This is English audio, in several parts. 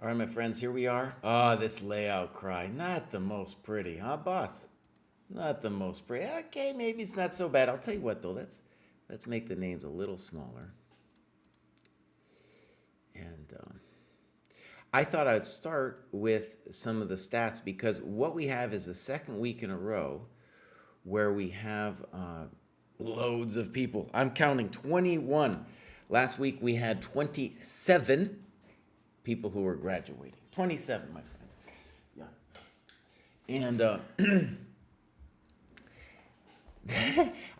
All right, my friends, here we are. Ah, this layout cry. Not the most pretty, huh, boss? Not the most pretty. Okay, maybe it's not so bad. I'll tell you what, though. Let's make the names a little smaller. And I thought I'd start with some of the stats because what we have is the second week in a row where we have loads of people. I'm counting 21. Last week we had 27 people who were graduating. 27, my friends. Yeah. And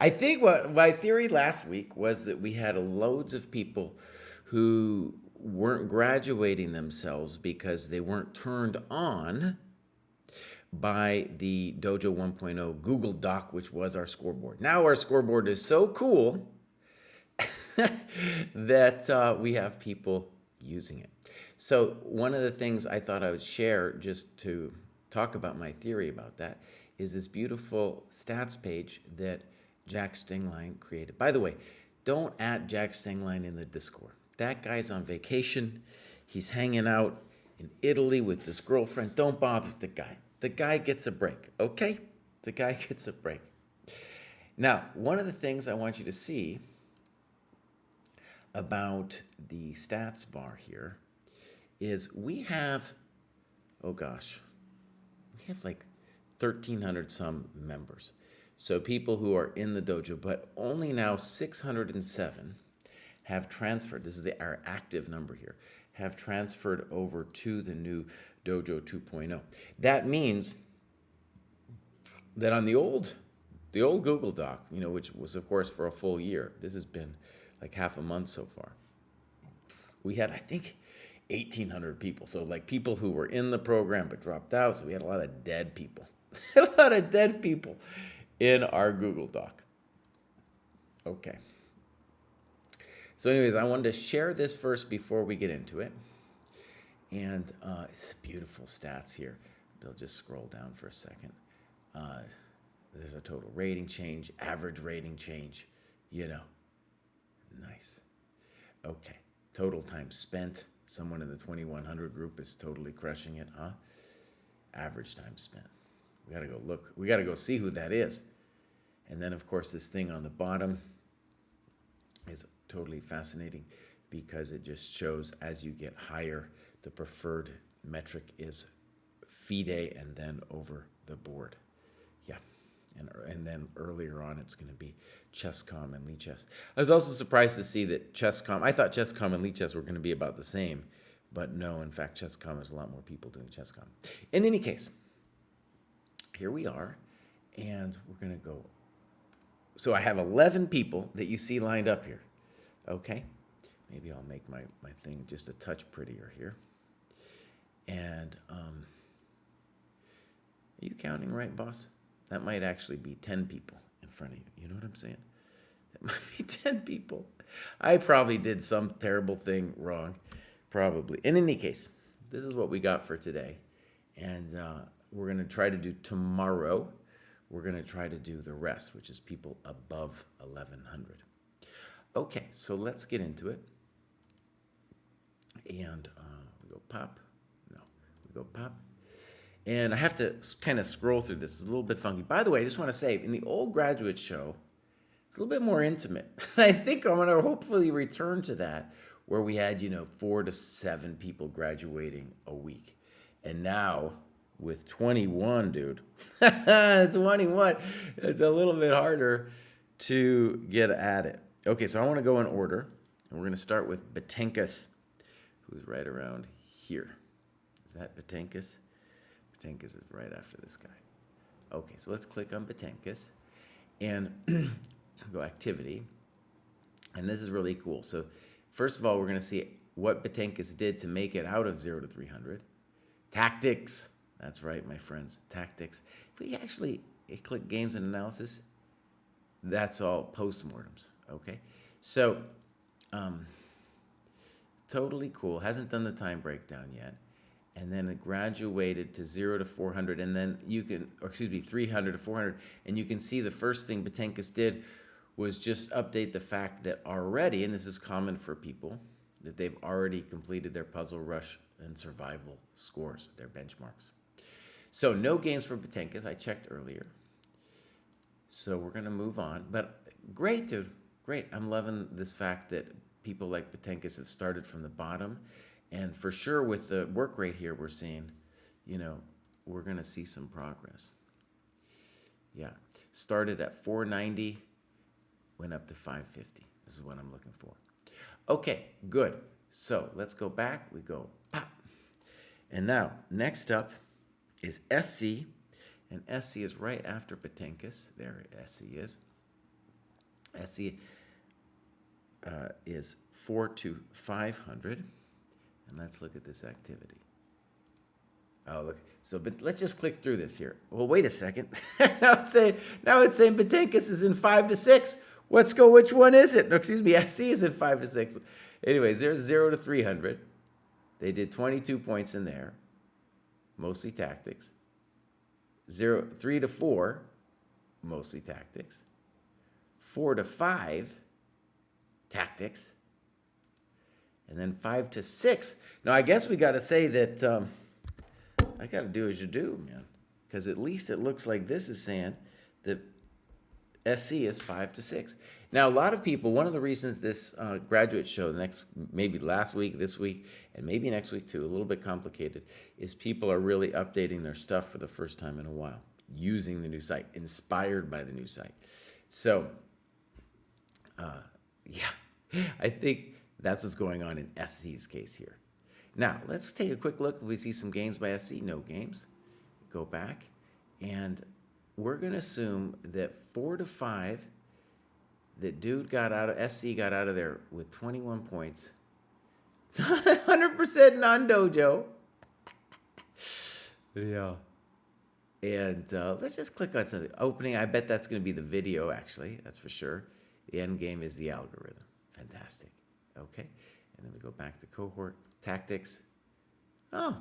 I think what my theory last week was that we had loads of people who weren't graduating themselves because they weren't turned on by the Dojo 1.0 Google Doc, which was our scoreboard. Now our scoreboard is so cool that we have people using it. So one of the things I thought I would share just to talk about my theory about that is this beautiful stats page that Jack Stingline created. By the way, don't add Jack Stingline in the Discord. That guy's on vacation. He's hanging out in Italy with his girlfriend. Don't bother the guy. The guy gets a break, okay? The guy gets a break. Now, one of the things I want you to see about the stats bar here is we have, oh gosh, we have like 1,300 some members. So people who are in the dojo, but only now 607 have transferred. This is our active number here. Have transferred over to the new Dojo 2.0. That means that on the old Google Doc, which was of course for a full year. This has been like half a month so far. We had, I think, 1,800 people. So like people who were in the program but dropped out. So we had a lot of dead people. A lot of dead people in our Google Doc. Okay. So anyways, I wanted to share this first before we get into it. And it's beautiful stats here. I'll just scroll down for a second. There's a total rating change, average rating change, Nice. Okay. Total time spent. Someone in the 2100 group is totally crushing it, huh? Average time spent. We got to go look. We got to go see who that is. And then, of course, this thing on the bottom is totally fascinating because it just shows as you get higher, the preferred metric is FIDE and then over the board. Yeah. And then earlier on, it's going to be ChessCom and Lichess. I was also surprised to see that ChessCom, I thought ChessCom and Lichess were going to be about the same, but no, in fact, ChessCom, there's a lot more people doing ChessCom. In any case, here we are, and we're going to go. So I have 11 people that you see lined up here. Okay. Maybe I'll make my thing just a touch prettier here. And are you counting right, boss? That might actually be 10 people in front of you. You know what I'm saying? That might be 10 people. I probably did some terrible thing wrong. Probably. In any case, this is what we got for today. And we're going to try to do tomorrow. We're going to try to do the rest, which is people above 1,100. Okay, so let's get into it. And we go pop. No, we go pop. And I have to kind of scroll through this. It's a little bit funky. By the way, I just want to say, in the old graduate show, it's a little bit more intimate. I think I'm going to hopefully return to that, where we had, 4 to 7 people graduating a week. And now, with 21, dude, 21, it's a little bit harder to get at it. Okay, so I want to go in order. And we're going to start with Betenkas, who's right around here. Is that Betenkas? Betenkas is right after this guy. Okay, so let's click on Betenkas and go activity. And this is really cool. So first of all, we're going to see what Betenkas did to make it out of 0 to 300. Tactics. That's right, my friends. Tactics. If we actually click games and analysis, that's all postmortems. Okay, so totally cool. Hasn't done the time breakdown yet. And then it graduated to 0 to 400, and then 300 to 400. And you can see the first thing Betenkas did was just update the fact that already, and this is common for people, that they've already completed their Puzzle Rush and survival scores, their benchmarks. So no games for Patenkas. I checked earlier. So we're going to move on. But great, dude. Great. I'm loving this fact that people like Patenkas have started from the bottom. And for sure with the work rate here we're seeing, we're going to see some progress. Yeah. Started at 490, went up to 550. This is what I'm looking for. Okay, good. So let's go back. We go pop. And now, next up is SC. And SC is right after Patenkas. There SC is. SC is 4 to 500. And let's look at this activity. Oh, look. So, but let's just click through this here. Well, wait a second. now it's saying Patenkas is in 5 to 6. Let's go. Which one is it? No, excuse me. SC is in 5 to 6. Anyways, there's 0 to 300. They did 22 points in there, mostly tactics. 3 to 4, mostly tactics. 4 to 5, tactics. And then 5 to 6. Now, I guess we got to say that I got to do as you do, man. Because at least it looks like this is saying that SC is 5 to 6. Now, a lot of people, one of the reasons this graduate show, maybe last week, this week, and maybe next week too, a little bit complicated, is people are really updating their stuff for the first time in a while, using the new site, inspired by the new site. So, yeah, I think that's what's going on in SC's case here. Now, let's take a quick look. If we see some games by SC, no games. Go back, and we're going to assume that 4 to 5, that dude SC got out of there with 21 points. 100% non-dojo. Yeah. And let's just click on something. Opening, I bet that's going to be the video, actually. That's for sure. The end game is the algorithm. Fantastic. Okay. And then we go back to cohort tactics. Oh,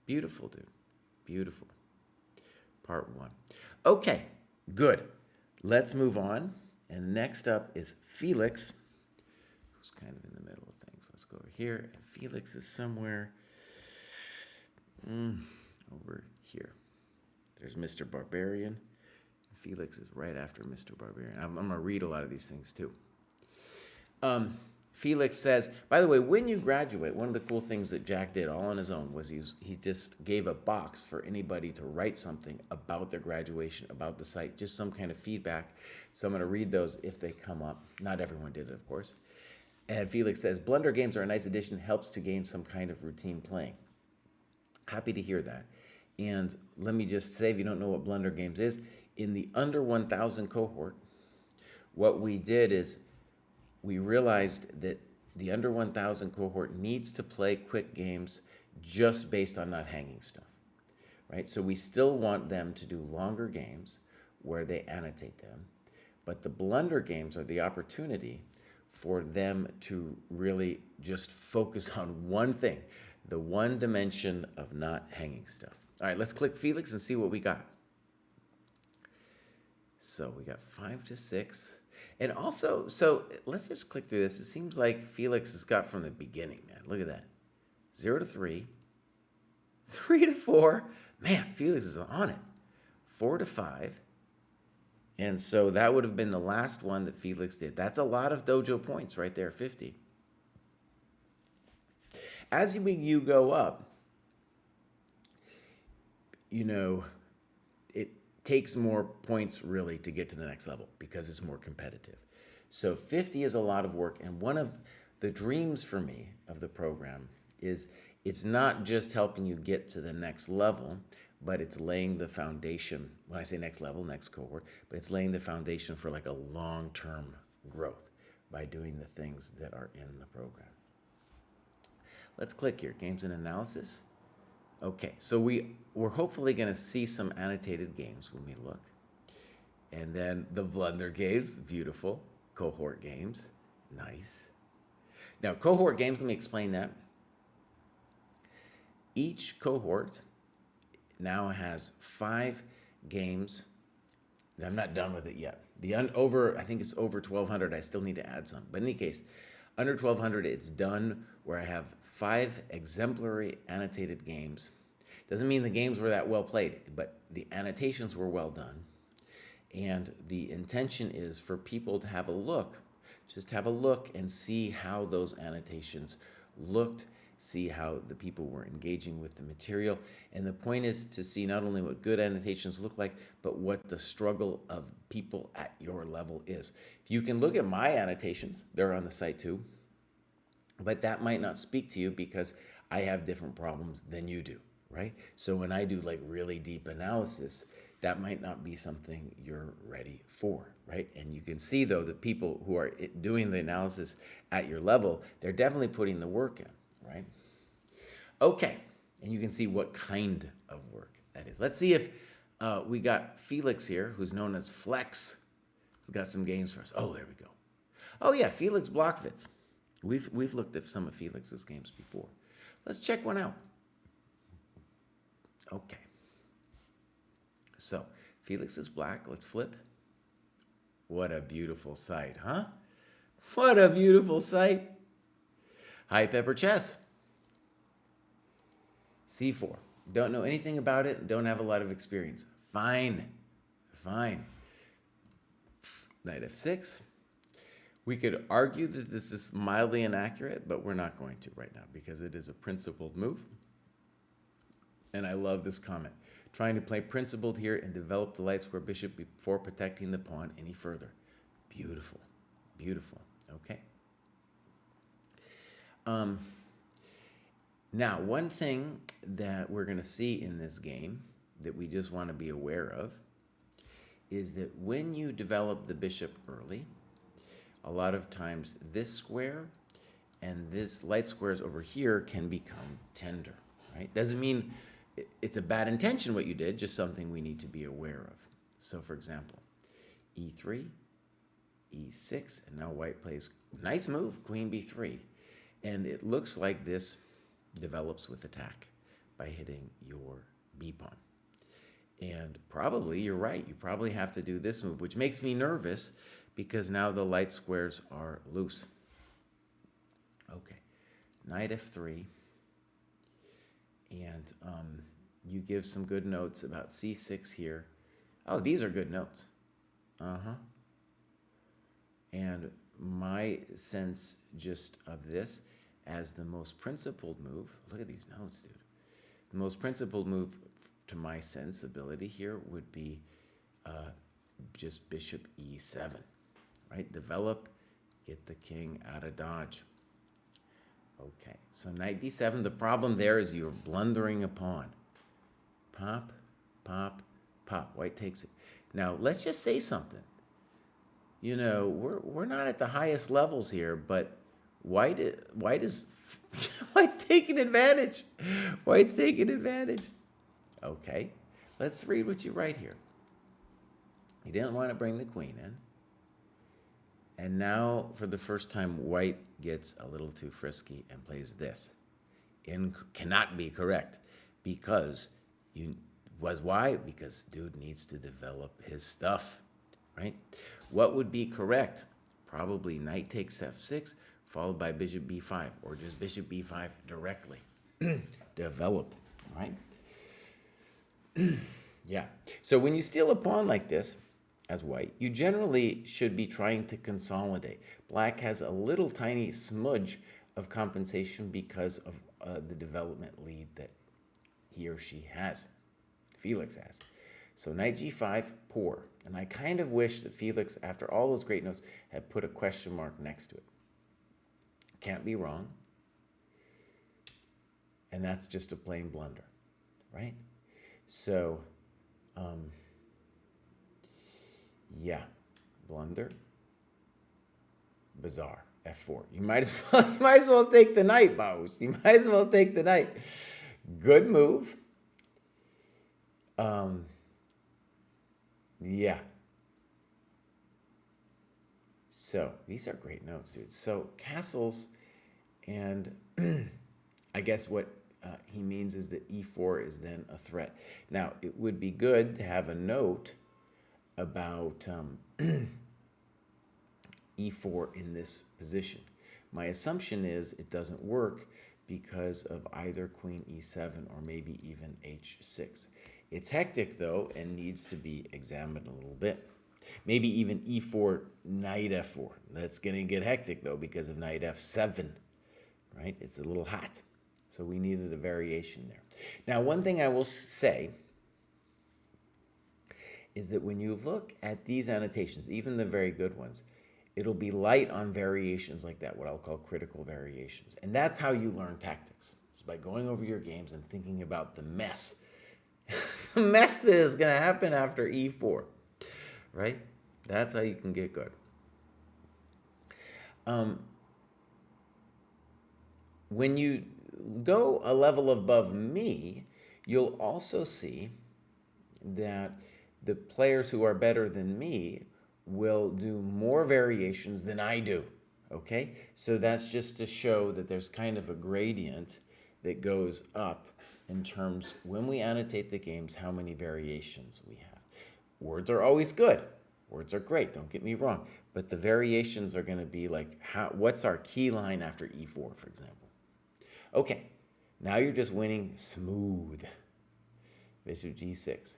beautiful, dude. Beautiful. Part 1. Okay, good. Let's move on. And next up is Felix, who's kind of in the middle of things. Let's go over here. And Felix is somewhere over here. There's Mr. Barbarian. Felix is right after Mr. Barbarian. I'm going to read a lot of these things too. Felix says, by the way, when you graduate, one of the cool things that Jack did all on his own was he just gave a box for anybody to write something about their graduation, about the site, just some kind of feedback. So I'm going to read those if they come up. Not everyone did it, of course. And Felix says, Blunder games are a nice addition, helps to gain some kind of routine playing. Happy to hear that. And let me just say, if you don't know what Blunder games is, in the under 1,000 cohort, what we did is we realized that the under 1,000 cohort needs to play quick games just based on not hanging stuff, right? So we still want them to do longer games where they annotate them, but the blunder games are the opportunity for them to really just focus on one thing, the one dimension of not hanging stuff. All right, let's click Felix and see what we got. So we got 5 to 6. And also, so let's just click through this. It seems like Felix has got from the beginning, man. Look at that. 0 to 3. 3 to 4. Man, Felix is on it. 4 to 5. And so that would have been the last one that Felix did. That's a lot of dojo points right there, 50. As you go up, it takes more points really to get to the next level because it's more competitive. So 50 is a lot of work. And one of the dreams for me of the program is it's not just helping you get to the next level, but it's laying the foundation. When I say next level, next cohort, but it's laying the foundation for like a long-term growth by doing the things that are in the program. Let's click here, games and analysis. Okay, so we're hopefully going to see some annotated games when we look. And then the blunder games, beautiful. Cohort games, nice. Now, cohort games, let me explain that. Each cohort now has 5 games. I'm not done with it yet. I think it's over 1,200. I still need to add some. But in any case, under 1,200, it's done where I have 5 exemplary annotated games. Doesn't mean the games were that well played, but the annotations were well done. And the intention is for people to have a look, just have a look and see how those annotations looked, see how the people were engaging with the material. And the point is to see not only what good annotations look like, but what the struggle of people at your level is. You can look at my annotations, they're on the site too, but that might not speak to you because I have different problems than you do, right? So when I do like really deep analysis, that might not be something you're ready for, right? And you can see though that people who are doing the analysis at your level, they're definitely putting the work in, right? Okay, and you can see what kind of work that is. Let's see if we got Felix here, who's known as Flex. He's got some games for us. Oh, there we go. Oh yeah, Felix Blockfits. We've looked at some of Felix's games before. Let's check one out. Okay. So, Felix is black. Let's flip. What a beautiful sight, huh? What a beautiful sight. High pepper chess. C4. Don't know anything about it. Don't have a lot of experience. Fine. Fine. Knight f6. We could argue that this is mildly inaccurate, but we're not going to right now because it is a principled move. And I love this comment. Trying to play principled here and develop the light square bishop before protecting the pawn any further. Beautiful. Beautiful. Okay. Now, one thing that we're going to see in this game that we just want to be aware of is that when you develop the bishop early, a lot of times this square and this light squares over here can become tender, right? Doesn't mean it's a bad intention what you did, just something we need to be aware of. So for example, e3, e6, and now white plays, nice move, queen b3. And it looks like this develops with attack by hitting your b pawn. And probably, you're right, you probably have to do this move, which makes me nervous because now the light squares are loose. Okay, knight f3. And you give some good notes about c6 here. Oh, these are good notes. And my sense just of this as the most principled move, look at these notes, dude. The most principled move to my sensibility here would be just bishop e7, right? Develop, get the king out of dodge. Okay, so knight d7, the problem there is you're blundering a pawn. Pop, pop, pop, white takes it. Now, let's just say something. You know, we're not at the highest levels here, but white is white's taking advantage. White's taking advantage. Okay, let's read what you write here. You didn't want to bring the queen in. And now, for the first time, white gets a little too frisky and plays this. Cannot be correct because why? Because dude needs to develop his stuff, right? What would be correct? Probably knight takes f6, followed by bishop b5, or just bishop b5 directly. Develop, right? Yeah. So when you steal a pawn like this, as white, you generally should be trying to consolidate. Black has a little tiny smudge of compensation because of the development lead that he or she has, Felix has. So knight g5, poor. And I kind of wish that Felix, after all those great notes, had put a question mark next to it. Can't be wrong. And that's just a plain blunder, right? So, yeah, blunder, bizarre, f4. You might as well take the knight, Bows. You might as well take the knight. Good move. Yeah. So these are great notes, dude. So castles, and I guess what he means is that e4 is then a threat. Now, it would be good to have a note about e4 in this position. My assumption is it doesn't work because of either queen e7 or maybe even h6. It's hectic though and needs to be examined a little bit. Maybe even e4, knight f4. That's going to get hectic though because of knight f7, right? It's a little hot. So we needed a variation there. Now, one thing I will say is that when you look at these annotations, even the very good ones, it'll be light on variations like that, what I'll call critical variations. And that's how you learn tactics, is by going over your games and thinking about the mess. The mess that is going to happen after e4, right? That's how you can get good. When you go a level above me, you'll also see that the players who are better than me will do more variations than I do, okay? So that's just to show that there's kind of a gradient that goes up in terms, when we annotate the games, how many variations we have. Words are always good. Words are great, don't get me wrong. But the variations are going to be like, what's our key line after e4, for example? Okay, now you're just winning smooth. Bishop g6.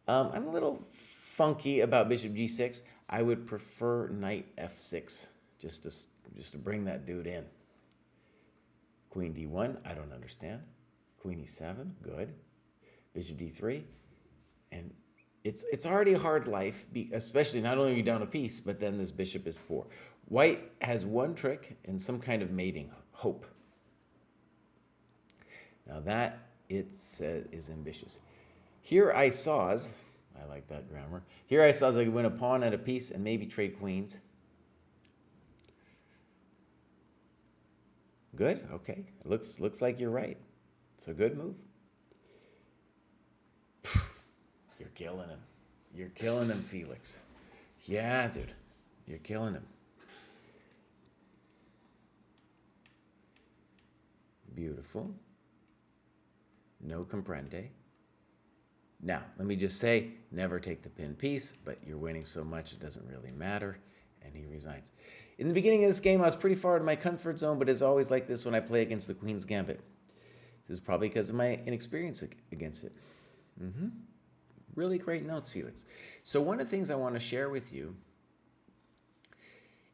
I'm a little funky about bishop g6. I would prefer knight f6, just to bring that dude in. Queen d1, I don't understand. Queen e7, good. Bishop d3, and it's already a hard life, especially not only are you down a piece, but then this bishop is poor. White has one trick and some kind of mating hope. Now that is ambitious. Here I saws, I like that grammar. Here I saws I could win a pawn and a piece and maybe trade queens. Good, okay. Looks like you're right. It's a good move. You're killing him. You're killing him, Felix. Yeah, dude. You're killing him. Beautiful. No comprende. Now, let me just say, never take the pin piece, but you're winning so much it doesn't really matter, and he resigns. In the beginning of this game, I was pretty far out of my comfort zone, but it's always like this when I play against the Queen's Gambit. This is probably because of my inexperience against it. Really great notes, Felix. So one of the things I want to share with you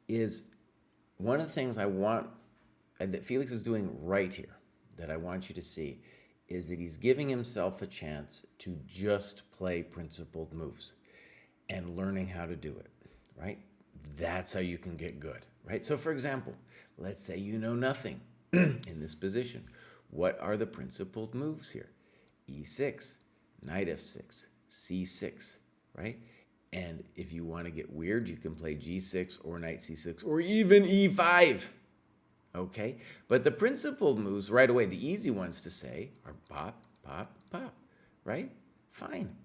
is one of the things I want, that Felix is doing right here, that I want you to see, is that he's giving himself a chance to just play principled moves and learning how to do it, right? That's how you can get good, right? So for example, let's say you know nothing in this position. What are the principled moves here? E6, knight f6, c6, right? And if you want to get weird, you can play g6 or knight c6 or even e5. Okay, but the principled moves right away, the easy ones to say are pop, pop, pop, right? Fine,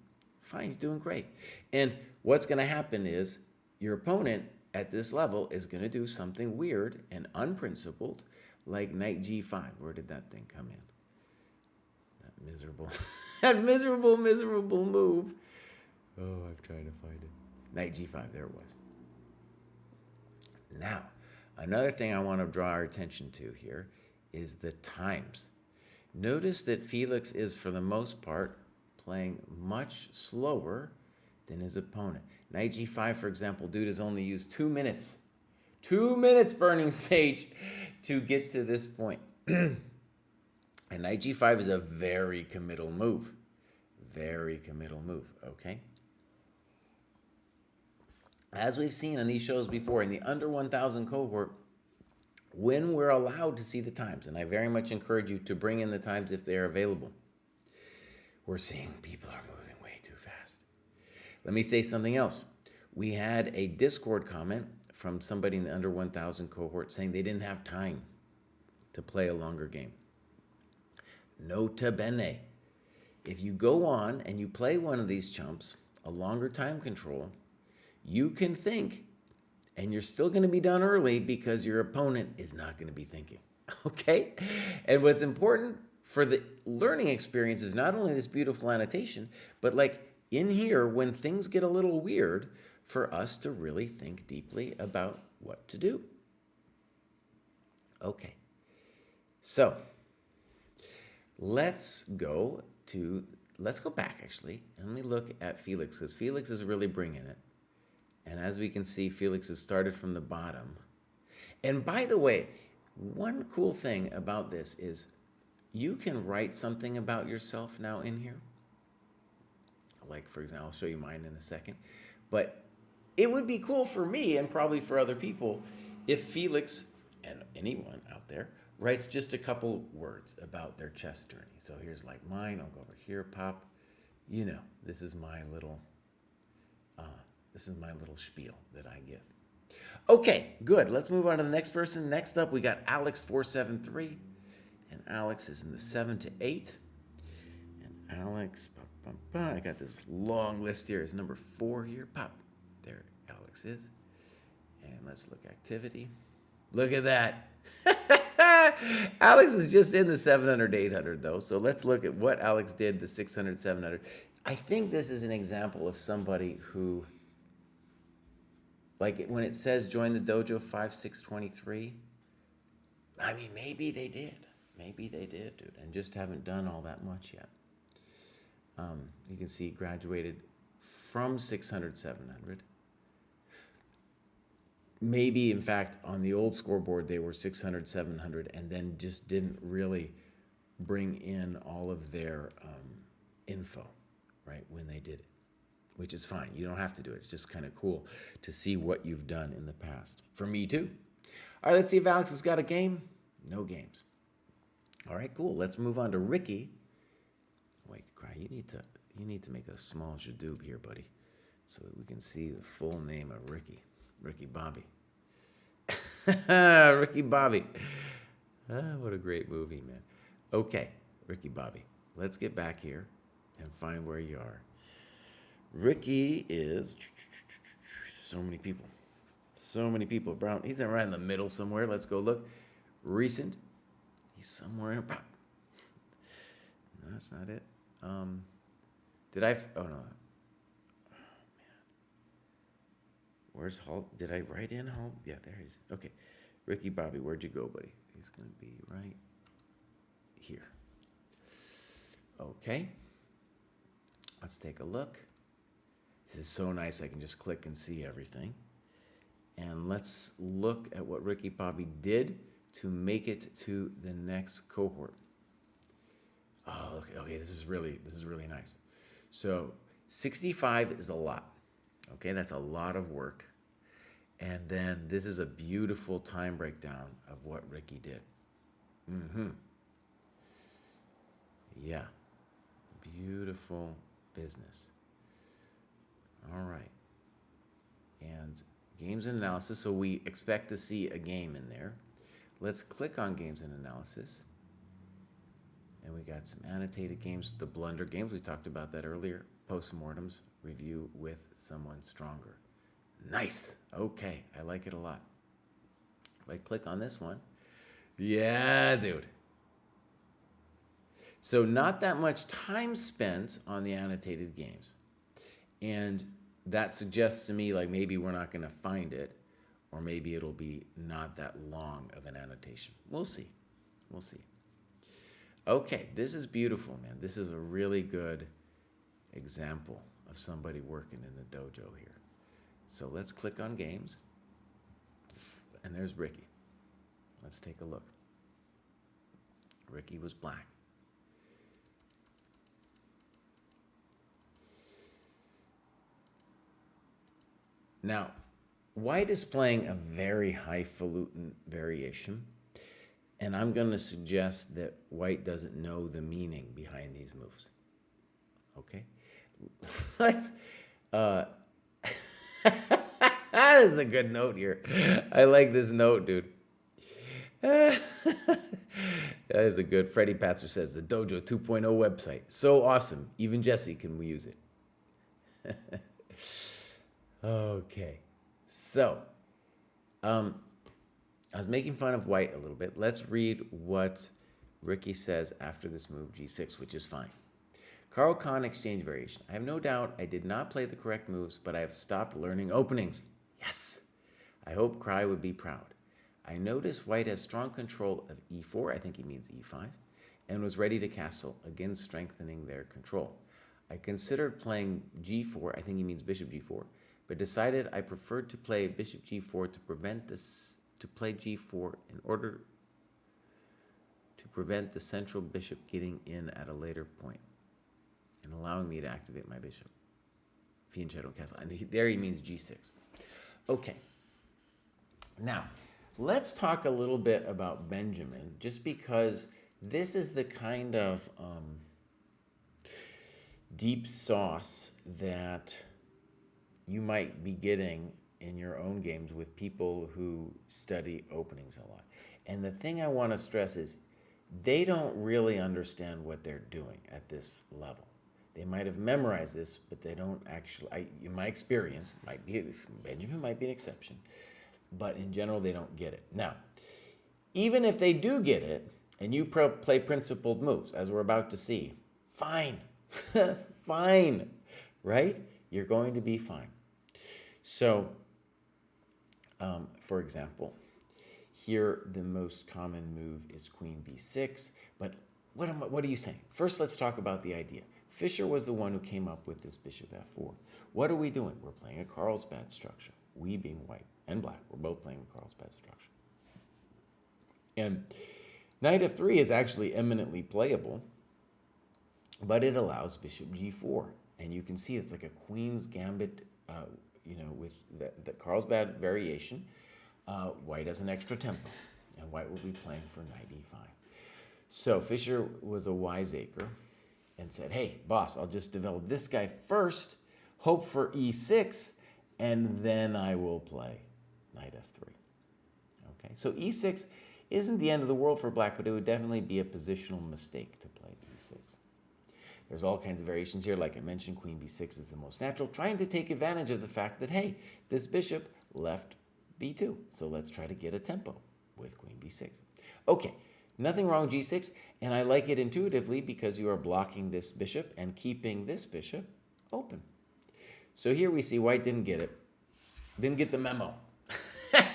he's doing great. And what's going to happen is your opponent at this level is going to do something weird and unprincipled, like knight g5. Where did that thing come in? That miserable, that miserable move. Oh, I've tried to find it. Knight g5, there it was. Now, another thing I want to draw our attention to here is the times. Notice that Felix is, for the most part, playing much slower than his opponent. Knight g5, for example, dude has only used 2 minutes. 2 minutes burning stage to get to this point. And knight g5 is a very committal move. Very committal move, okay? As we've seen on these shows before, in the under 1,000 cohort, when we're allowed to see the times, and I very much encourage you to bring in the times if they are available, we're seeing people are moving way too fast. Let me say something else. We had a Discord comment from somebody in the under 1,000 cohort saying they didn't have time to play a longer game. Nota bene. If you go on and you play one of these chumps, a longer time control, you can think, and you're still going to be done early because your opponent is not going to be thinking, okay? And what's important for the learning experience is not only this beautiful annotation, but like in here, when things get a little weird, for us to really think deeply about what to do. Okay. So let's go back actually, and let me look at Felix, because Felix is really bringing it. And as we can see, Felix has started from the bottom. And by the way, one cool thing about this is you can write something about yourself now in here. Like, for example, I'll show you mine in a second. But it would be cool for me, and probably for other people, if Felix, and anyone out there, writes just a couple words about their chess journey. So here's like mine. I'll go over here, pop. You know, this is my little spiel that I give. Okay, good. Let's move on to the next person. Next up, we got Alex473. And Alex is in the 7 to 8. And Alex, I got this long list here. Is number 4 here. Pop. There Alex is. And let's look activity. Look at that. Alex is just in the 700, 800 though. So let's look at what Alex did, the 600, 700. I think this is an example of somebody who, like when it says join the dojo 5623, I mean, maybe they did. Maybe they did, dude, and just haven't done all that much yet. You can see graduated from 600, 700. Maybe, in fact, on the old scoreboard, they were 600, 700, and then just didn't really bring in all of their info, right, when they did it, which is fine. You don't have to do it. It's just kind of cool to see what you've done in the past. For me, too. All right, let's see if Alex has got a game. No games. All right, cool. Let's move on to Ricky. Wait, Kraai, you need to make a small jadoob here, buddy, so that we can see the full name of Ricky. Ricky Bobby. Ricky Bobby. What a great movie, man. Okay, Ricky Bobby. Let's get back here and find where you are. Ricky is so many people. So many people. Brown. He's right in the middle somewhere. Let's go look. Recent. He's somewhere in. No, that's not it. Did I? Oh no. Where's Hall? Did I write in Hall? Yeah, there he is. Okay. Ricky Bobby, where'd you go, buddy? He's going to be right here. Okay. Let's take a look. This is so nice. I can just click and see everything. And let's look at what Ricky Bobby did to make it to the next cohort. Oh, okay. This is really nice. So 65 is a lot. Okay, that's a lot of work. And then this is a beautiful time breakdown of what Ricky did. Yeah. Beautiful business. All right. And games and analysis. So we expect to see a game in there. Let's click on games and analysis. And we got some annotated games, the blunder games. We talked about that earlier. Postmortems, review with someone stronger. Nice. Okay, I like it a lot. If I click on this one, yeah, dude. So not that much time spent on the annotated games. And that suggests to me like maybe we're not going to find it, or maybe it'll be not that long of an annotation. We'll see. We'll see. Okay, this is beautiful, man. This is a really good example of somebody working in the dojo here. So let's click on games. And there's Ricky. Let's take a look. Ricky was black. Now, white is playing a very highfalutin variation. And I'm going to suggest that white doesn't know the meaning behind these moves. Okay? Let's, that is a good note here. I like this note, dude. That is a good. Freddie Patzer says, the Dojo 2.0 website. So awesome. Even Jesse can use it. Okay. So, I was making fun of white a little bit. Let's read what Ricky says after this move, G6, which is fine. Carl Khan exchange variation. I have no doubt I did not play the correct moves, but I have stopped learning openings. Yes. I hope Kraai would be proud. I noticed white has strong control of e4, I think he means e5, and was ready to castle, again strengthening their control. I considered playing g4, I think he means bishop g4, but decided I preferred to play bishop g4 to play g4 in order to prevent the central bishop getting in at a later point and allowing me to activate my bishop. Fianchetto castle. And there he means g6. Okay. Now, let's talk a little bit about Benjamin, just because this is the kind of deep sauce that you might be getting in your own games with people who study openings a lot. And the thing I want to stress is they don't really understand what they're doing at this level. They might have memorized this, but they don't actually, in my experience, Benjamin might be an exception, but in general, they don't get it. Now, even if they do get it, and you play principled moves, as we're about to see, fine, fine, right? You're going to be fine. So, for example, here the most common move is queen b6, but what are you saying? First, let's talk about the idea. Fischer was the one who came up with this bishop f4. What are we doing? We're playing a Carlsbad structure. We being white and black, we're both playing a Carlsbad structure. And knight f3 is actually eminently playable, but it allows bishop g4. And you can see it's like a queen's gambit, with the Carlsbad variation. White has an extra tempo, and white will be playing for knight e5. So Fischer was a wiseacre and said, hey, boss, I'll just develop this guy first, hope for e6, and then I will play knight f3. Okay, so e6 isn't the end of the world for black, but it would definitely be a positional mistake to play e6. There's all kinds of variations here. Like I mentioned, queen b6 is the most natural, trying to take advantage of the fact that, hey, this bishop left b2, so let's try to get a tempo with queen b6. Okay, nothing wrong with g6, and I like it intuitively because you are blocking this bishop and keeping this bishop open. So here we see white didn't get it. Didn't get the memo.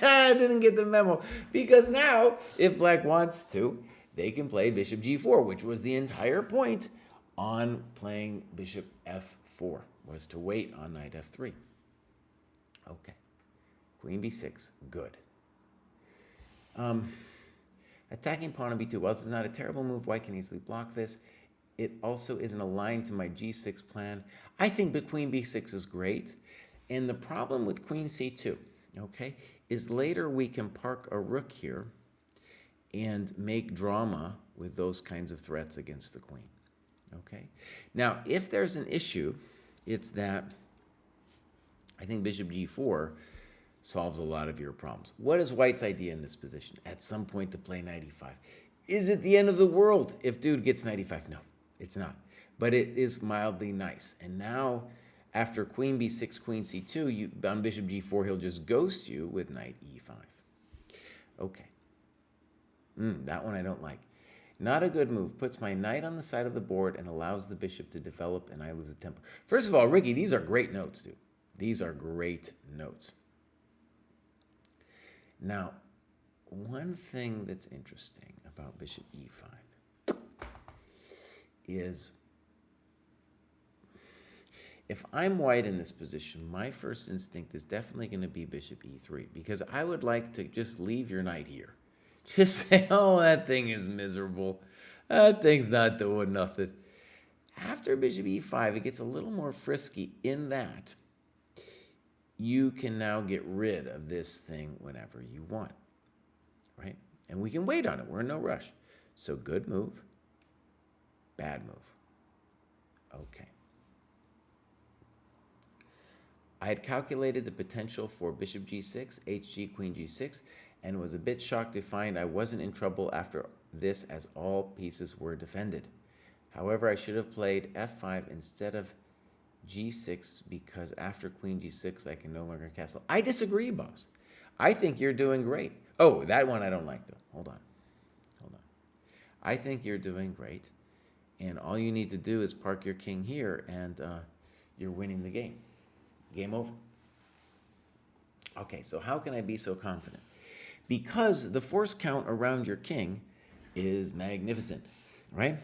Didn't get the memo. Because now, if black wants to, they can play bishop g4, which was the entire point on playing bishop f4, was to wait on knight f3. Okay. Queen b6, good. Attacking pawn on b2, while this is not a terrible move, white can easily block this. It also isn't aligned to my g6 plan. I think that queen b6 is great. And the problem with queen c2, okay, is later we can park a rook here and make drama with those kinds of threats against the queen. Okay? Now, if there's an issue, it's that I think bishop g4 solves a lot of your problems. What is white's idea in this position? At some point to play knight e5. Is it the end of the world if dude gets knight e5? No, it's not. But it is mildly nice. And now, after queen b6, queen c2, on bishop g4, he'll just ghost you with knight e5. Okay. That one I don't like. Not a good move. Puts my knight on the side of the board and allows the bishop to develop, and I lose a tempo. First of all, Ricky, these are great notes, dude. These are great notes. Now, one thing that's interesting about bishop e5 is if I'm white in this position, my first instinct is definitely going to be bishop e3 because I would like to just leave your knight here. Just say, oh, that thing is miserable. That thing's not doing nothing. After bishop e5, it gets a little more frisky in that you can now get rid of this thing whenever you want, right? And we can wait on it. We're in no rush. So good move, bad move. Okay. I had calculated the potential for bishop g6, hg, queen g6, and was a bit shocked to find I wasn't in trouble after this as all pieces were defended. However, I should have played f5 instead of g6 because after queen g6, I can no longer castle. I disagree, boss. I think you're doing great. Oh, that one I don't like, though. Hold on. I think you're doing great, and all you need to do is park your king here, and you're winning the game. Game over. Okay, so how can I be so confident? because the force count around your king is magnificent, right?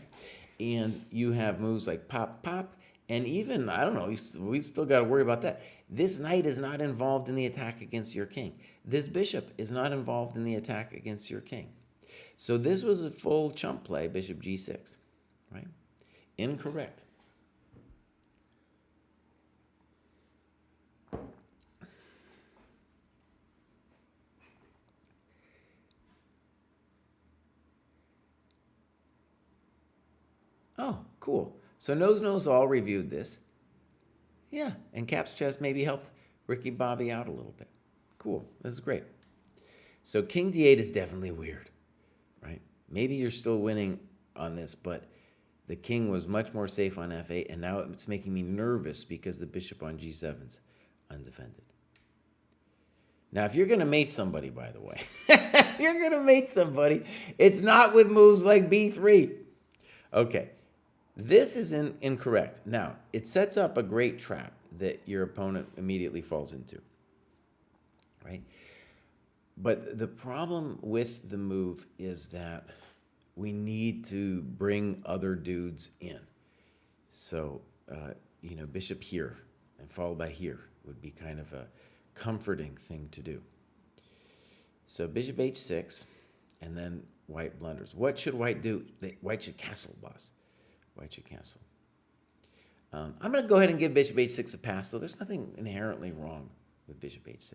And you have moves like pop, pop, and even, I don't know, we still got to worry about that. This knight is not involved in the attack against your king. This bishop is not involved in the attack against your king. So this was a full chump play, bishop g6, right? Incorrect. Oh, cool. So Knows All reviewed this. Yeah, and Caps Chess maybe helped Ricky Bobby out a little bit. Cool, this is great. So King D8 is definitely weird, right? Maybe you're still winning on this, but the king was much more safe on F8, and now it's making me nervous because the bishop on G7's undefended. Now, if you're going to mate somebody, by the way, you're going to mate somebody, it's not with moves like B3. Okay, this is incorrect. Now, it sets up a great trap that your opponent immediately falls into, right? But the problem with the move is that we need to bring other dudes in. So, bishop here and followed by here would be kind of a comforting thing to do. So bishop h6, and then white blunders. What should white do? White should castle, boss. White should castle. I'm going to go ahead and give bishop h6 a pass, so there's nothing inherently wrong with bishop h6.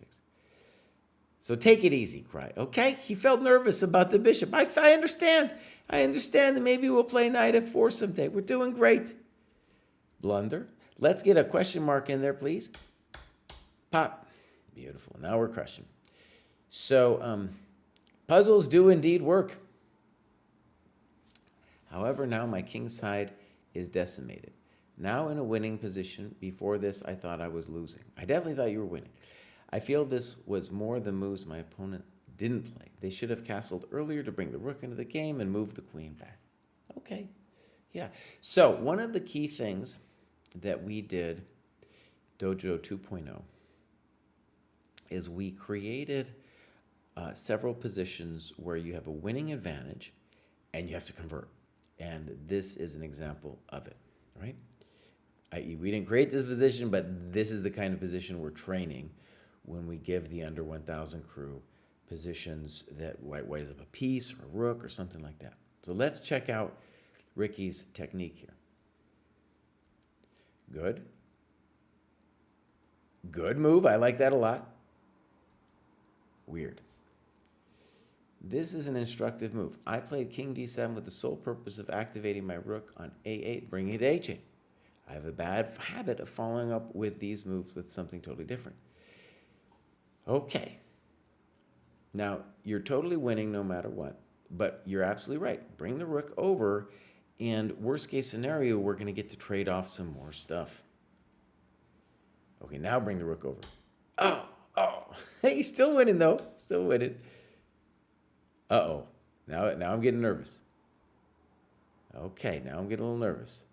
So take it easy, Kraai, okay? He felt nervous about the bishop. I understand. I understand that maybe we'll play knight f4 someday. We're doing great. Blunder. Let's get a question mark in there, please. Pop. Beautiful. Now we're crushing. So puzzles do indeed work. However, now my king side is decimated. Now in a winning position. Before this, I thought I was losing. I definitely thought you were winning. I feel this was more the moves my opponent didn't play. They should have castled earlier to bring the rook into the game and move the queen back. Okay, yeah. So one of the key things that we did, Dojo 2.0, is we created several positions where you have a winning advantage and you have to convert. And this is an example of it, right? I.e., we didn't create this position, but this is the kind of position we're training when we give the under 1,000 crew positions that white is up a piece or a rook or something like that. So let's check out Ricky's technique here. Good. Good move. I like that a lot. Weird. This is an instructive move. I played king d7 with the sole purpose of activating my rook on a8, bringing it to h8. I have a bad habit of following up with these moves with something totally different. Okay. Now, you're totally winning no matter what, but you're absolutely right. Bring the rook over, and worst case scenario, we're going to get to trade off some more stuff. Okay, now bring the rook over. Oh. Hey, you're still winning, though. Still winning. Uh-oh. Now I'm getting nervous. Okay, now I'm getting a little nervous.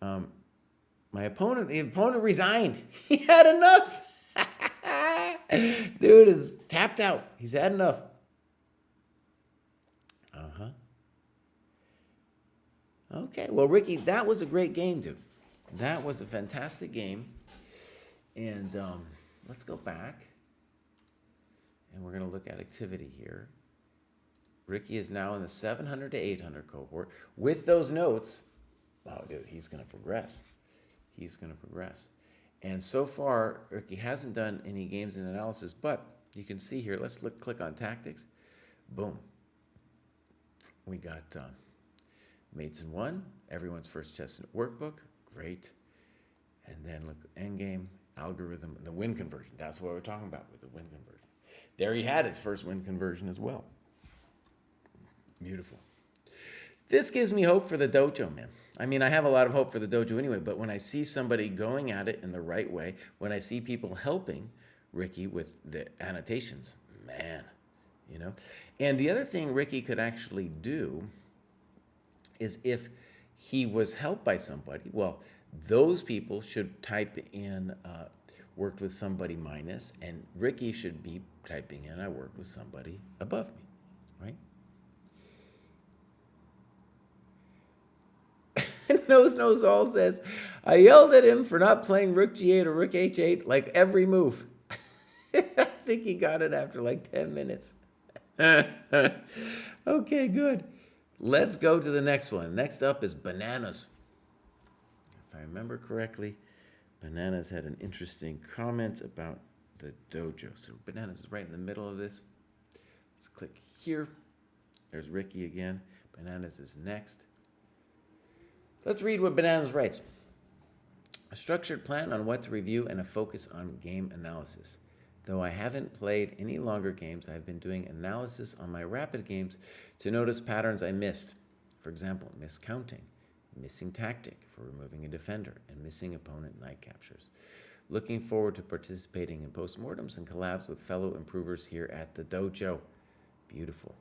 The opponent resigned. He had enough. Dude is tapped out. He's had enough. Okay, well, Ricky, that was a great game, dude. That was a fantastic game. And let's go back. And we're going to look at activity here. Ricky is now in the 700 to 800 cohort. With those notes, wow, dude, he's going to progress. He's going to progress. And so far, Ricky hasn't done any games in analysis, but you can see here, let's click on tactics. Boom. We got mates in one, everyone's first chess workbook, great. And then look, endgame, algorithm, and the win conversion. That's what we're talking about with the win conversion. There he had his first win conversion as well. Beautiful. This gives me hope for the dojo, man. I mean, I have a lot of hope for the dojo anyway, but when I see somebody going at it in the right way, when I see people helping Ricky with the annotations, man, you know. And the other thing Ricky could actually do is if he was helped by somebody, well, those people should type in worked with somebody minus, and Ricky should be typing in, I worked with somebody above me, right? Nose all says, I yelled at him for not playing rook g8 or rook h8 like every move. I think he got it after like 10 minutes. Okay, good. Let's go to the next one. Next up is Bananas. If I remember correctly, Bananas had an interesting comment about the dojo. So Bananas is right in the middle of this. Let's click here. There's Ricky again. Bananas is next. Let's read what Bananas writes. A structured plan on what to review and a focus on game analysis. Though I haven't played any longer games, I've been doing analysis on my rapid games to notice patterns I missed. For example, miscounting, missing tactic for removing a defender, and missing opponent knight captures. Looking forward to participating in postmortems and collabs with fellow improvers here at the dojo. Beautiful.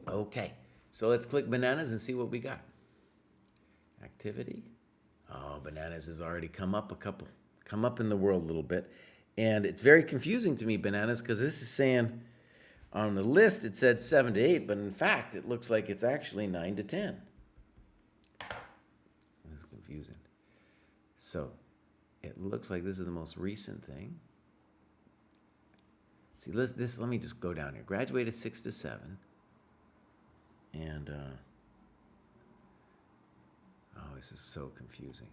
Okay, so let's click Bananas and see what we got. Activity. Oh, Bananas has already come up in the world a little bit. And it's very confusing to me, Bananas, because this is saying on the list it said 7 to 8, but in fact it looks like it's actually 9 to 10. It's confusing. So it looks like this is the most recent thing. See, let me just go down here. Graduated 6 to 7. And, oh, this is so confusing.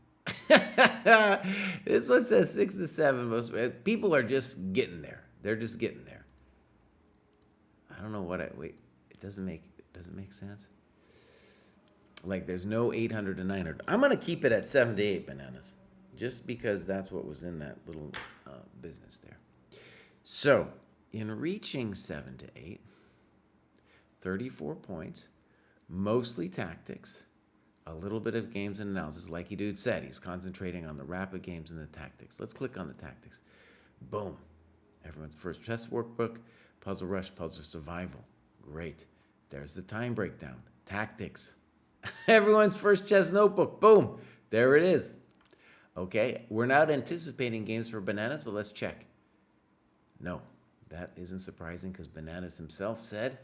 This one says 6 to 7. Most people are just getting there. They're just getting there. I don't know what wait. It doesn't make sense. Like there's no 800 to 900. I'm gonna keep it at 7 to 8, Bananas, just because that's what was in that little business there. So in reaching 7 to 8. 34 points, mostly tactics, a little bit of games and analysis. Like dude said, he's concentrating on the rapid games and the tactics. Let's click on the tactics. Boom. Everyone's first chess workbook, Puzzle Rush, Puzzle Survival. Great. There's the time breakdown. Tactics. Everyone's first chess notebook. Boom. There it is. Okay, we're not anticipating games for Bananas, but let's check. No, that isn't surprising because Bananas himself said,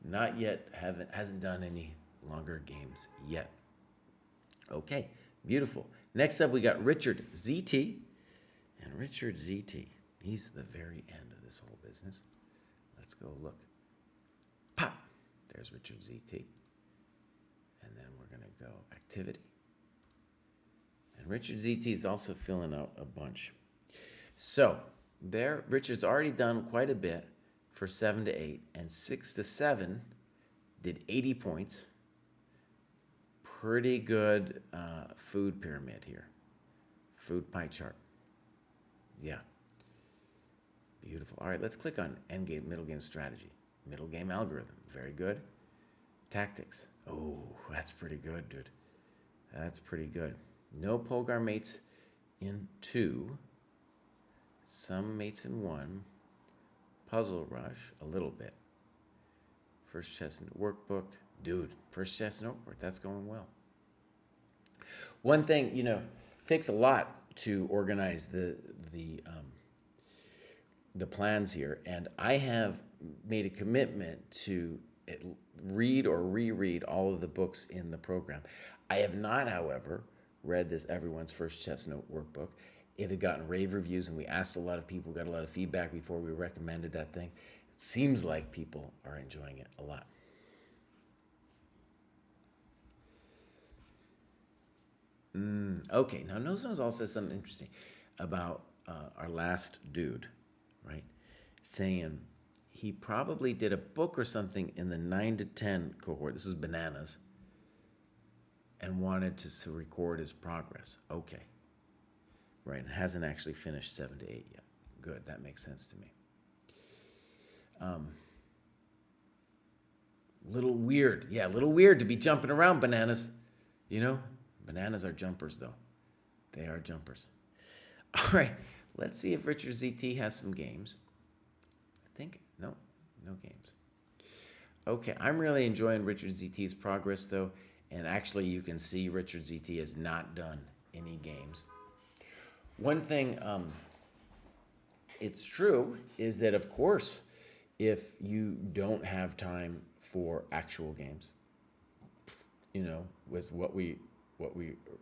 not yet, hasn't done any longer games yet. Okay, beautiful. Next up, we got Richard ZT. And Richard ZT, he's at the very end of this whole business. Let's go look. Pop! There's Richard ZT. And then we're going to go activity. And Richard ZT is also filling out a bunch. So, there, Richard's already done quite a bit for 7 to 8, and 6 to 7 did 80 points. Pretty good food pyramid here. Food pie chart. Yeah. Beautiful. All right, let's click on endgame, middle game strategy. Middle game algorithm. Very good. Tactics. Oh, that's pretty good, dude. That's pretty good. No Polgar mates in 2. Some mates in 1. Puzzle Rush, a little bit. First chess workbook. Dude, first chess notebook. That's going well. One thing, takes a lot to organize the plans here, and I have made a commitment to read or reread all of the books in the program. I have not, however, read this Everyone's First Chess Note workbook. It had gotten rave reviews, and we asked a lot of people, got a lot of feedback before we recommended that thing. It seems like people are enjoying it a lot. Okay, now Nose also says something interesting about our last dude, right? Saying he probably did a book or something in the 9 to 10 cohort. This is Bananas. And wanted to record his progress. Okay. Right, and hasn't actually finished 7 to 8 yet. Good, that makes sense to me. Little weird. Yeah, a little weird to be jumping around, Bananas. Bananas are jumpers, though. They are jumpers. All right, let's see if Richard ZT has some games. I think, no games. Okay, I'm really enjoying Richard ZT's progress, though. And actually, you can see Richard ZT has not done any games. One thing it's true is that, of course, if you don't have time for actual games, with what we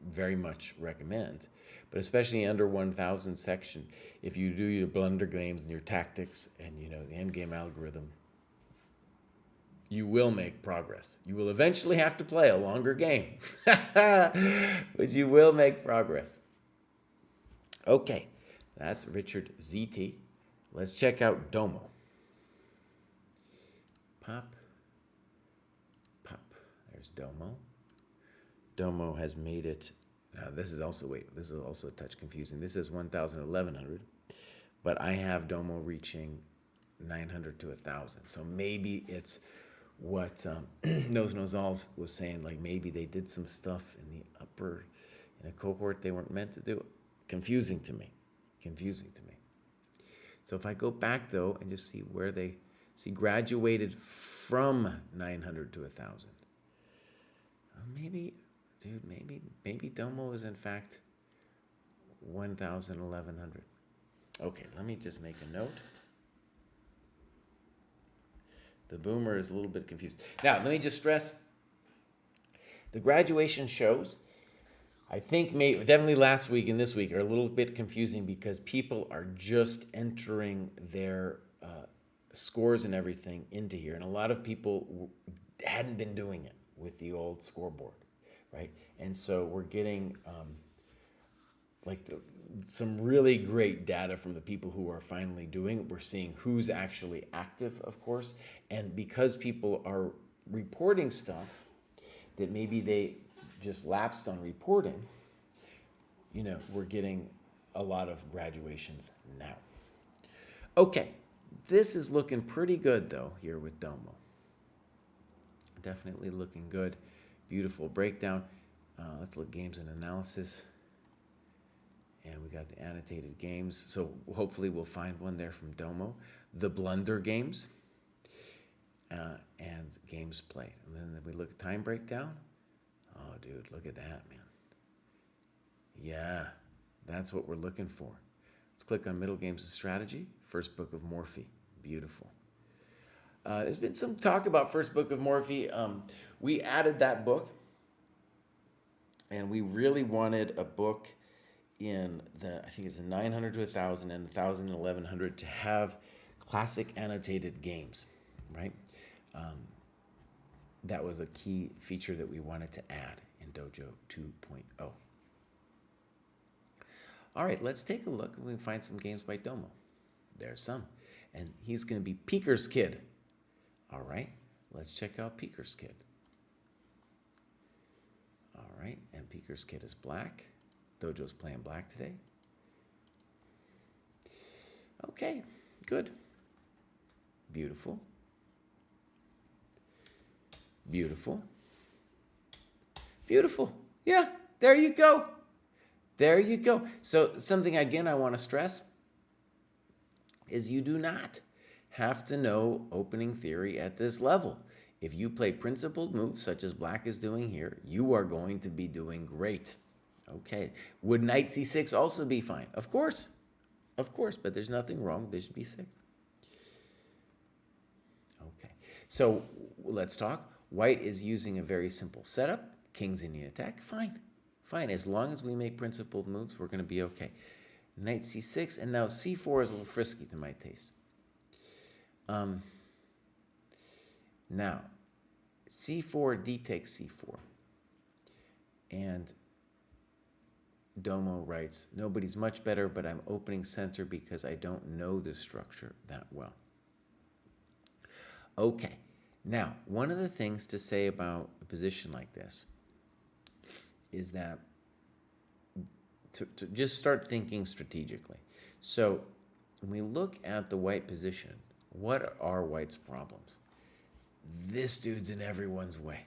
very much recommend, but especially under 1000 section, if you do your blunder games and your tactics and the end game algorithm, you will make progress. You will eventually have to play a longer game, but you will make progress. Okay, that's Richard ZT. Let's check out Domo. Pop. There's Domo. Domo has made it. Now this is also a touch confusing. This is 1,000, 1,100, but I have Domo reaching 900 to 1,000. So maybe it's what Nose was saying. Like maybe they did some stuff in a cohort they weren't meant to do. Confusing to me. So if I go back though and just see where they graduated from 900 to 1,000. Maybe Domo is in fact 1,000, 1,100. Okay, let me just make a note. The boomer is a little bit confused. Now, let me just stress, the graduation shows, I think definitely last week and this week are a little bit confusing because people are just entering their scores and everything into here. And a lot of people hadn't been doing it with the old scoreboard, right? And so we're getting some really great data from the people who are finally doing it. We're seeing who's actually active, of course. And because people are reporting stuff that maybe they just lapsed on reporting, we're getting a lot of graduations now. Okay, this is looking pretty good though here with Domo. Definitely looking good. Beautiful breakdown. Let's look games and analysis. And we got the annotated games. So hopefully we'll find one there from Domo. The blunder games and games played. And then we look at time breakdown. Oh, dude, look at that, man. Yeah, that's what we're looking for. Let's click on Middle Games and Strategy. First book of Morphy. Beautiful. There's been some talk about First Book of Morphy. We added that book, and we really wanted a book in I think it's a 900 to 1,000 and 1,000 and 1,100 to have classic annotated games, right? That was a key feature that we wanted to add in Dojo 2.0. All right, let's take a look and we can find some games by Domo. There's some. And he's going to be Peeker's Kid. All right, let's check out Peeker's Kid. All right, and Peeker's Kid is black. Dojo's playing black today. Okay, good. Beautiful. Beautiful. Beautiful. Yeah, there you go. There you go. So something, again, I want to stress is you do not have to know opening theory at this level. If you play principled moves, such as black is doing here, you are going to be doing great. Okay. Would knight c6 also be fine? Of course, but there's nothing wrong with bishop b6. Okay. So let's talk. White is using a very simple setup. King's Indian attack. Fine. As long as we make principled moves, we're going to be okay. Knight c6, and now c4 is a little frisky to my taste. Now, c4, d takes c4. And Domo writes, nobody's much better, but I'm opening center because I don't know this structure that well. Okay, now, one of the things to say about a position like this is that to just start thinking strategically. So when we look at the white position, what are white's problems? This dude's in everyone's way.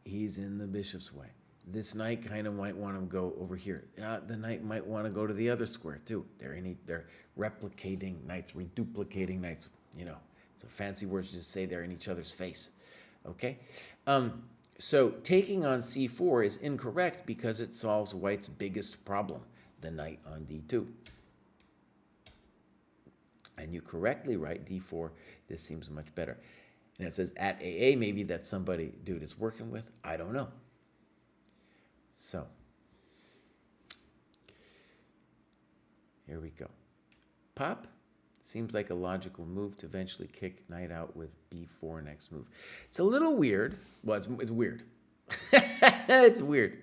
He's in the bishop's way. This knight kind of might want to go over here. The knight might want to go to the other square too. They're replicating knights, reduplicating knights. It's a fancy word to just say they're in each other's face. Okay? So taking on c4 is incorrect because it solves white's biggest problem, the knight on d2. And you correctly write d4. This seems much better. And it says at AA, maybe that's somebody dude is working with. I don't know. So here we go. Pop seems like a logical move to eventually kick knight out with b4 next move. It's a little weird. Well, it's weird. It's weird.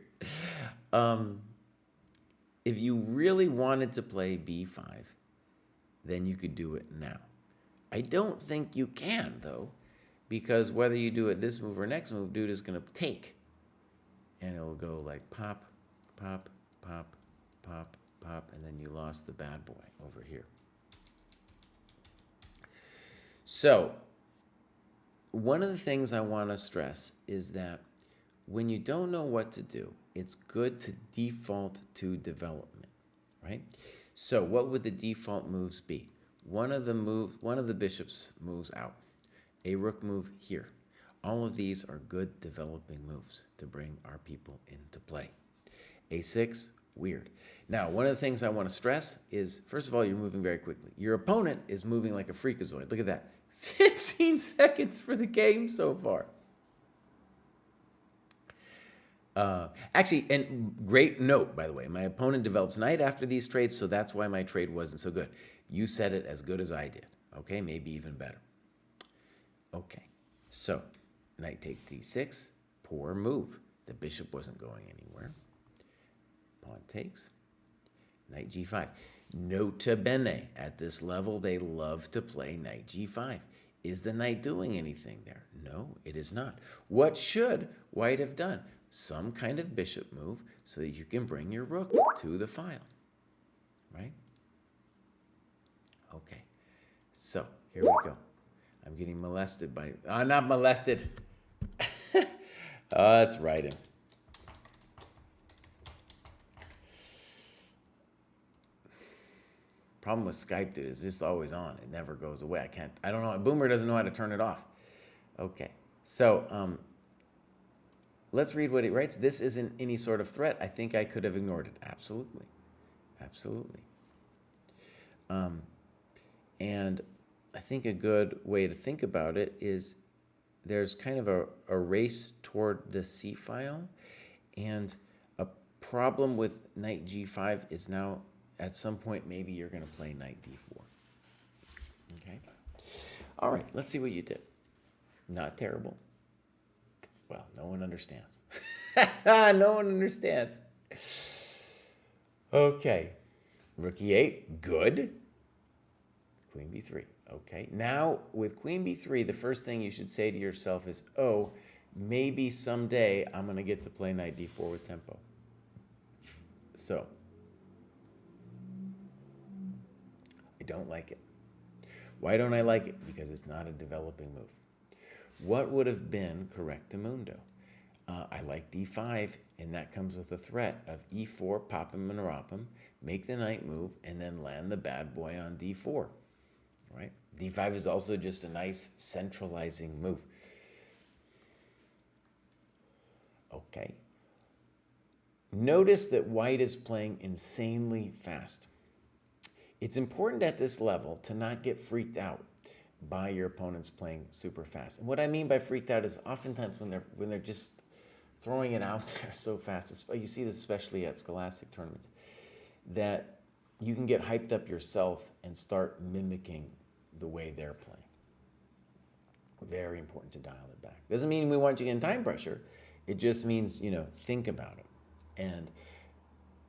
If you really wanted to play b5, then you could do it now. I don't think you can, though, because whether you do it this move or next move, dude is going to take. And it'll go like pop, pop, pop, pop, pop, and then you lost the bad boy over here. So one of the things I want to stress is that when you don't know what to do, it's good to default to development, right? So what would the default moves be? One of the bishop's moves out. A rook move here. All of these are good developing moves to bring our people into play. A6, weird. Now, one of the things I want to stress is, first of all, you're moving very quickly. Your opponent is moving like a freakazoid. Look at that. 15 seconds for the game so far. Actually, and great note, by the way, my opponent develops knight after these trades, so that's why my trade wasn't so good. You said it as good as I did, okay? Maybe even better. Okay, so knight take d6, poor move. The bishop wasn't going anywhere. Pawn takes, knight g5. Nota bene, at this level, they love to play knight g5. Is the knight doing anything there? No, it is not. What should white have done? Some kind of bishop move so that you can bring your rook to the file, right? Okay, so here we go. I'm getting molested by, not molested. That's writing. Problem with Skype, dude, is just always on. It never goes away. I don't know. Boomer doesn't know how to turn it off. Okay, so let's read what he writes. This isn't any sort of threat. I think I could have ignored it. Absolutely. Absolutely. And I think a good way to think about it is there's kind of a race toward the C file, and a problem with knight g5 is now at some point maybe you're going to play knight d4. Okay? All right, let's see what you did. Not terrible. Well, no one understands. No one understands. Okay. Rook e8, good. Queen b3. Okay, now with queen b3, the first thing you should say to yourself is, oh, maybe someday I'm going to get to play knight d4 with tempo. So, I don't like it. Why don't I like it? Because it's not a developing move. What would have been correctamundo? I like d5, and that comes with a threat of e4, pop him and rop him, make the knight move, and then land the bad boy on d4. Right? d5 is also just a nice centralizing move. Okay. Notice that white is playing insanely fast. It's important at this level to not get freaked out by your opponents playing super fast. And what I mean by freaked out is oftentimes when they're just throwing it out there so fast. You see this especially at scholastic tournaments, that you can get hyped up yourself and start mimicking the way they're playing. Very important to dial it back. Doesn't mean we want you in time pressure. It just means, think about it. And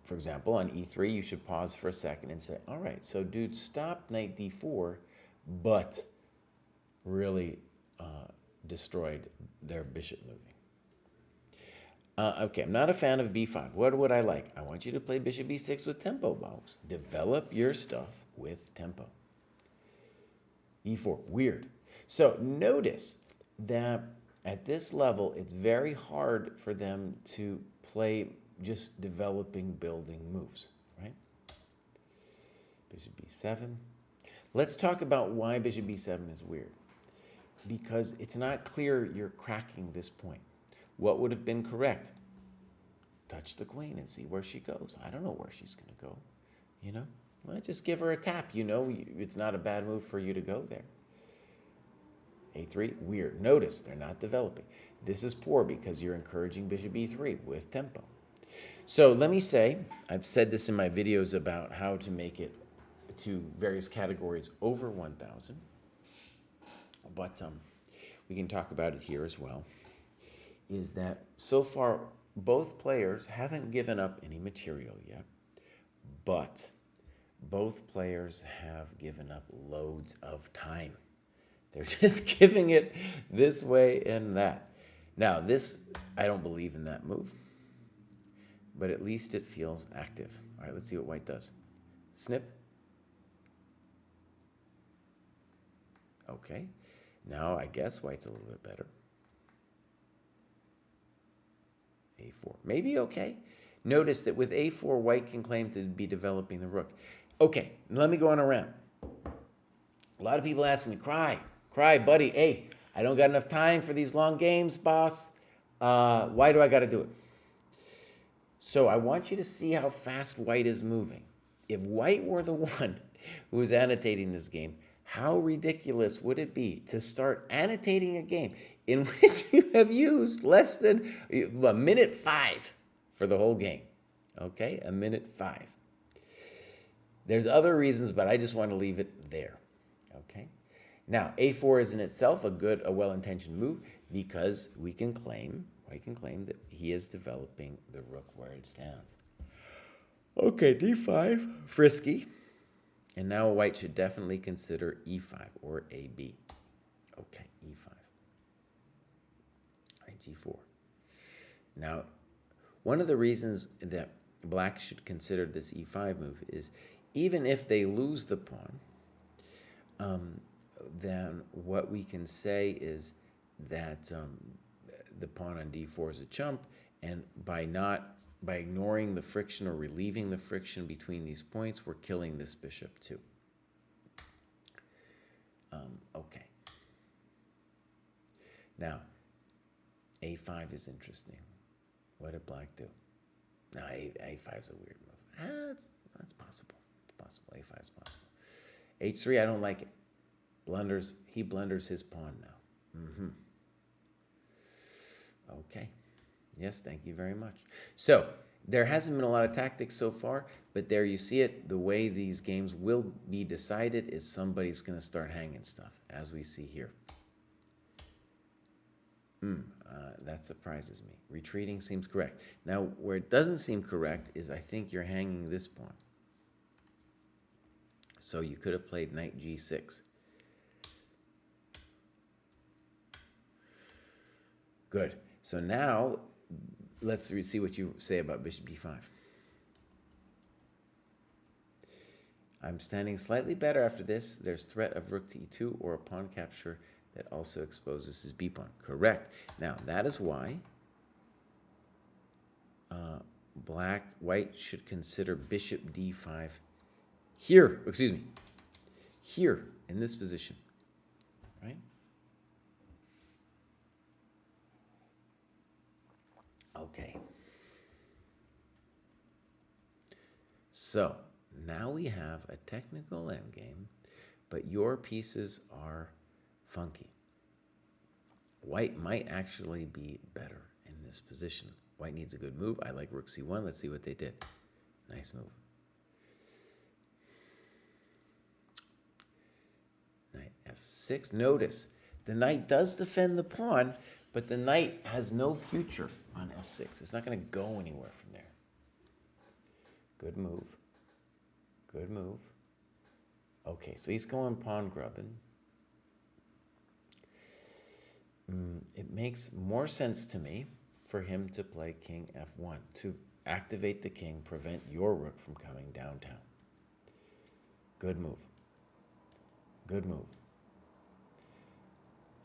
for example, on e3, you should pause for a second and say, all right, so dude, stop knight d4, but really destroyed their bishop moving. Okay, I'm not a fan of b5. What would I like? I want you to play bishop b6 with tempo, Bones. Develop your stuff with tempo. e4, weird. So notice that at this level, it's very hard for them to play just developing building moves, right? Bishop b7. Let's talk about why bishop b7 is weird. Because it's not clear you're cracking this point. What would have been correct? Touch the queen and see where she goes. I don't know where she's going to go. You know, well, just give her a tap. You know, it's not a bad move for you to go there. A3, weird. Notice they're not developing. This is poor because you're encouraging bishop E3 with tempo. So let me say, I've said this in my videos about how to make it to various categories over 1,000, but we can talk about it here as well, is that so far both players haven't given up any material yet, but both players have given up loads of time. They're just giving it this way and that. Now, this, I don't believe in that move, but at least it feels active. All right, let's see what white does. Snip. Okay. Now, I guess white's a little bit better. A4. Maybe okay. Notice that with A4, white can claim to be developing the rook. Okay, let me go on a rant. A lot of people ask me, Kraai, buddy, hey, I don't got enough time for these long games, boss. Why do I got to do it? So I want you to see how fast white is moving. If white were the one who was annotating this game, how ridiculous would it be to start annotating a game in which you have used less than a minute 5 for the whole game? Okay, a minute 5. There's other reasons, but I just want to leave it there. Okay. Now, A4 is in itself a well-intentioned move because white can claim that he is developing the rook where it stands. Okay, D5, frisky. And now white should definitely consider E5 or AB. Okay, E5. All right, G4. Now, one of the reasons that black should consider this E5 move is even if they lose the pawn, then what we can say is that the pawn on D4 is a chump, and by ignoring the friction or relieving the friction between these points, we're killing this bishop too. Okay. Now, A5 is interesting. What did black do? No, A5 is a weird move. That's possible. It's possible. A5 is possible. H3, I don't like it. He blunders his pawn now. Okay. Yes, thank you very much. So, there hasn't been a lot of tactics so far, but there you see it. The way these games will be decided is somebody's going to start hanging stuff, as we see here. That surprises me. Retreating seems correct. Now, where it doesn't seem correct is I think you're hanging this pawn. So you could have played knight G6. Good. So now, let's see what you say about bishop B5. I'm standing slightly better after this. There's threat of rook to E2 or a pawn capture that also exposes his B pawn. Correct. Now, that is why white should consider bishop D5 here, here in this position, right? Okay. So now we have a technical endgame, but your pieces are funky. White might actually be better in this position. White needs a good move. I like rook C1. Let's see what they did. Nice move. Knight F6. Notice the knight does defend the pawn, but the knight has no future on F6. It's not going to go anywhere from there. Good move. Good move. Okay, so he's going pawn grubbing. It makes more sense to me for him to play king F1 to activate the king, prevent your rook from coming downtown. Good move. Good move.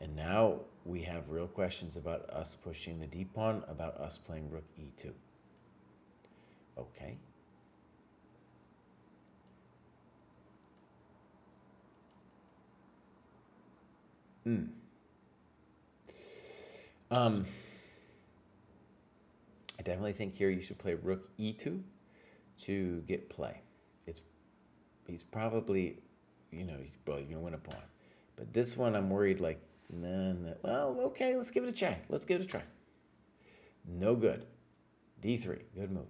And now we have real questions about us pushing the d pawn, about us playing rook E2. Okay. definitely think here you should play rook e2 to get play. He's probably, well, you're gonna win a pawn. But this one, I'm worried. Like, nah. Well, okay, let's give it a try. Let's give it a try. No good. d3, good move.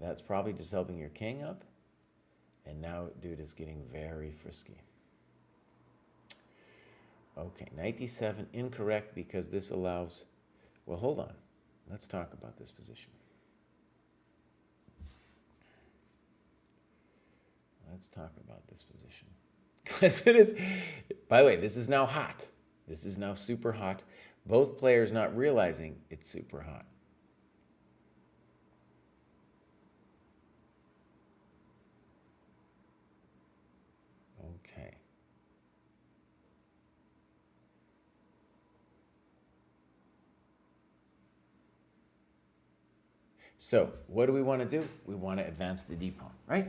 That's probably just helping your king up. And now, dude is getting very frisky. Okay, knight d7, incorrect because this allows... Well, hold on. Let's talk about this position. Let's talk about this position. Because it is... By the way, this is now hot. This is now super hot. Both players not realizing it's super hot. Okay. So, what do we want to do? We want to advance the d pawn, right?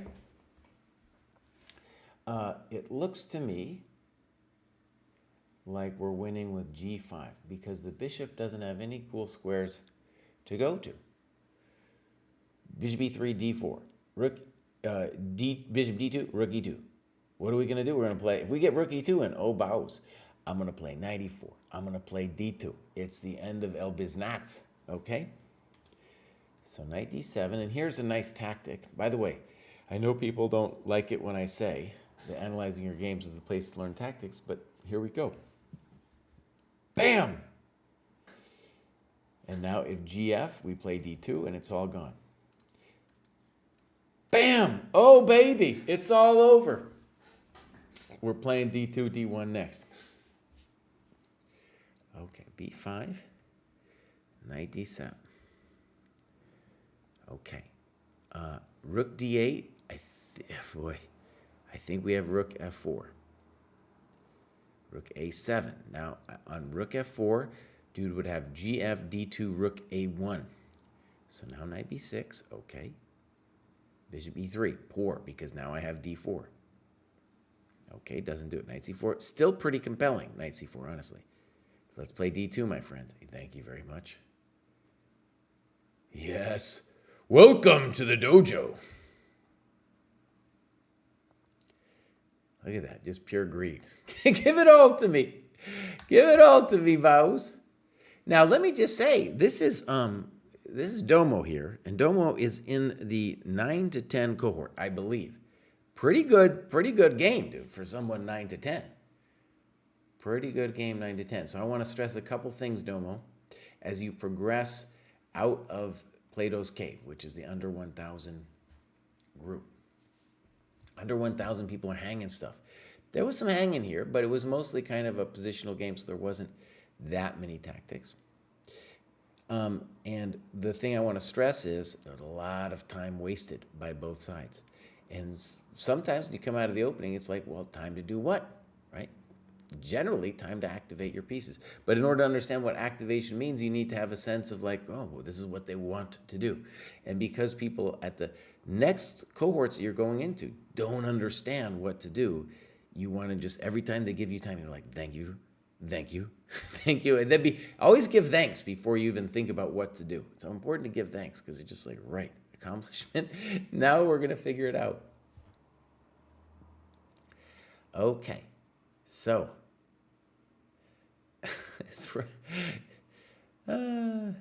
It looks to me like we're winning with g5 because the bishop doesn't have any cool squares to go to. Bishop e3, d4, rook, bishop d2, rook e2. What are we going to do? We're going to play, if we get rook e2 in, oh, bows, I'm going to play knight e4. I'm going to play d2. It's the end of El Biznatz, okay? So knight d7, and here's a nice tactic. By the way, I know people don't like it when I say that analyzing your games is the place to learn tactics, but here we go. Bam! And now if gf, we play d2, and it's all gone. Bam! Oh, baby, it's all over. We're playing d2, d1 next. Okay, b5, knight d7. Okay, rook d8. I think we have rook f4. Rook a7. Now on rook f4, dude would have gf d2 rook a1. So now knight b6. Okay. Bishop e3. Poor because now I have d4. Okay, doesn't do it. Knight c4. Still pretty compelling. Knight c4, honestly. Let's play d2, my friend. Thank you very much. Yes. Welcome to the dojo. Look at that, just pure greed. Give it all to me. Give it all to me, Vaus. Now, let me just say, this is Domo here, and Domo is in the 9 to 10 cohort, I believe. Pretty good game, dude, for someone 9 to 10. Pretty good game, 9 to 10. So I want to stress a couple things, Domo, as you progress out of Plato's Cave, which is the under 1,000 group. Under 1,000 people are hanging stuff. There was some hanging here, but it was mostly kind of a positional game, so there wasn't that many tactics. And the thing I want to stress is there's a lot of time wasted by both sides. And sometimes when you come out of the opening, it's like, well, time to do what, right? Generally, time to activate your pieces. But in order to understand what activation means, you need to have a sense of like, oh, well, this is what they want to do. And because people at the next cohorts that you're going into don't understand what to do, you want to just, every time they give you time, you're like, thank you, thank you, thank you. And then always give thanks before you even think about what to do. It's important to give thanks because it's just like, right, accomplishment. Now we're going to figure it out. Okay, so I'm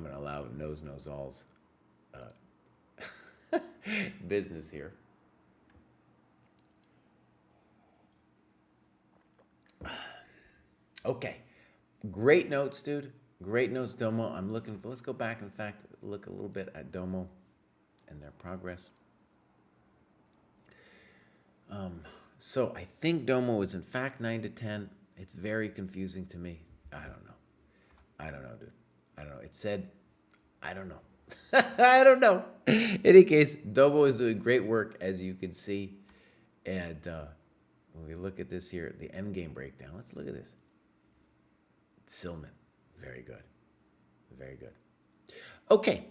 going to allow knows all's business here. Okay, great notes, dude. Great notes, Domo. I'm looking for, let's go back, in fact, look a little bit at Domo and their progress. So I think Domo is in fact 9 to 10. It's very confusing to me. I don't know, dude. I don't know. It said, I don't know. I don't know. In any case, Domo is doing great work, as you can see. And when we look at this here, the endgame breakdown, let's look at this. Silman, very good. Very good. Okay.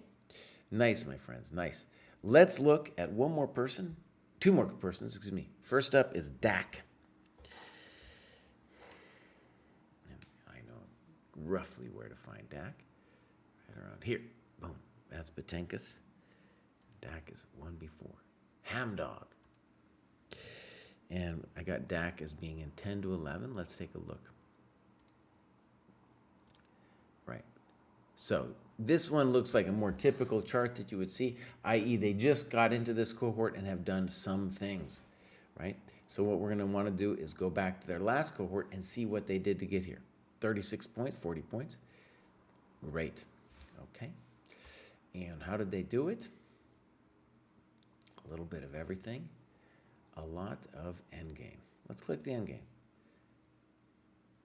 Nice, my friends, nice. Let's look at one more person. Two more persons, excuse me. First up is Dak. I know, roughly where to find Dak. Right around here. Boom. That's Patenkas. Dak is one before. Hamdog. And I got Dak as being in 10 to 11. Let's take a look. Right. So this one looks like a more typical chart that you would see, i.e. they just got into this cohort and have done some things, right? So what we're going to want to do is go back to their last cohort and see what they did to get here. 36 points, 40 points. Great. Okay. And how did they do it? A little bit of everything. A lot of endgame. Let's click the endgame.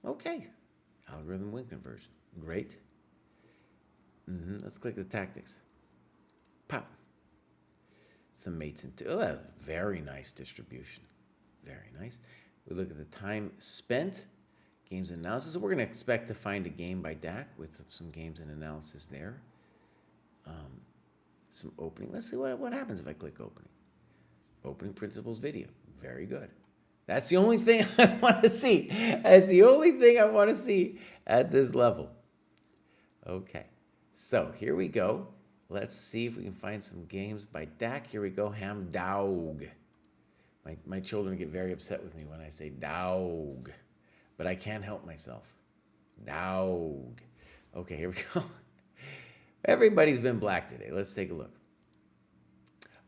Okay. Algorithm win conversion. Great. Let's click the tactics. Pop. Some mates and two. Oh, very nice distribution. Very nice. We look at the time spent. Games and analysis. So we're going to expect to find a game by Dak with some games and analysis there. Some opening. Let's see what happens if I click opening. Opening principles video. Very good. That's the only thing I want to see. That's the only thing I want to see at this level. Okay. So here we go. Let's see if we can find some games by Dak. Here we go. Hamdog. My children get very upset with me when I say dog, but I can't help myself. Dog. Okay, here we go. Everybody's been black today. Let's take a look.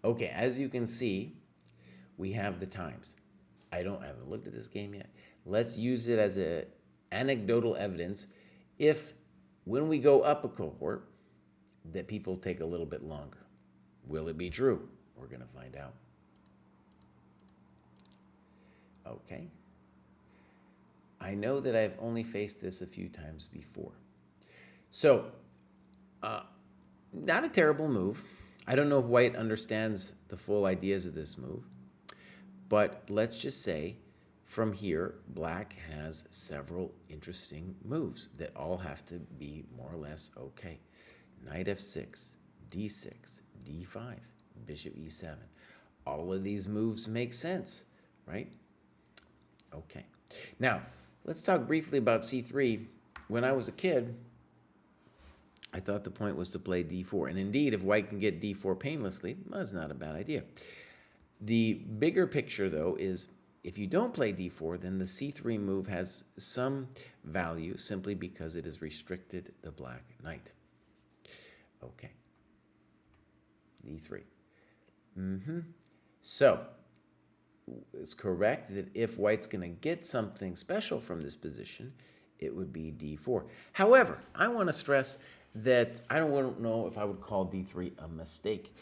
Okay, as you can see, we have the times. I haven't looked at this game yet. Let's use it as a anecdotal evidence if when we go up a cohort that people take a little bit longer. Will it be true? We're going to find out. Okay. I know that I've only faced this a few times before. So, not a terrible move. I don't know if White understands the full ideas of this move, but let's just say from here, Black has several interesting moves that all have to be more or less okay. Knight f6, d6, d5, bishop e7. All of these moves make sense, right? Okay. Now, let's talk briefly about c3. When I was a kid, I thought the point was to play d4. And indeed, if White can get d4 painlessly, well, that's not a bad idea. The bigger picture, though, is if you don't play d4, then the c3 move has some value simply because it has restricted the black knight. Okay. d3. So, it's correct that if White's going to get something special from this position, it would be d4. However, I want to stress that I don't know if I would call d3 a mistake.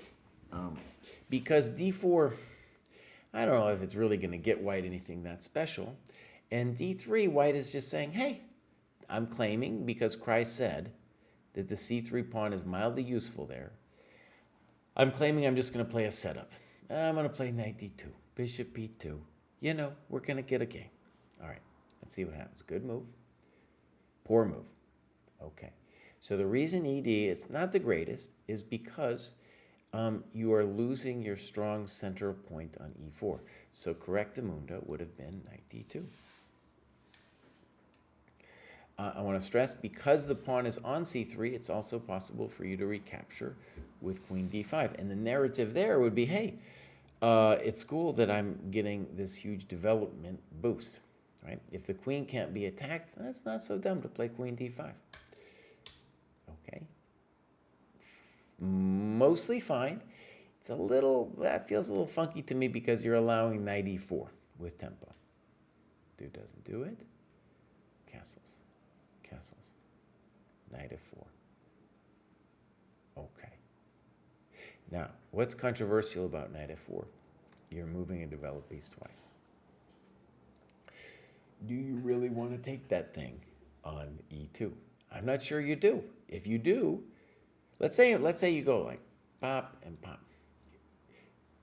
Because d4, I don't know if it's really going to get White anything that special. And d3, White is just saying, hey, I'm claiming, because Kraai said that the c3 pawn is mildly useful there, I'm claiming I'm just going to play a setup. I'm going to play knight d2, bishop b2. You know, we're going to get a game. All right, let's see what happens. Good move. Poor move. Okay. So the reason ED is not the greatest is because you are losing your strong center point on e4. So correctamundo would have been knight d2. I want to stress, because the pawn is on c3, it's also possible for you to recapture with queen d5. And the narrative there would be, hey, it's cool that I'm getting this huge development boost. Right? If the queen can't be attacked, that's not so dumb to play queen d5. Okay. Mostly fine. It's a little, that feels a little funky to me because you're allowing knight e4 with tempo. Dude doesn't do it. Castles. Castles. Knight f4. Okay. Now, what's controversial about knight f4? You're moving a developed piece twice. Do you really want to take that thing on e2? I'm not sure you do. If you do, let's say you go like pop and pop.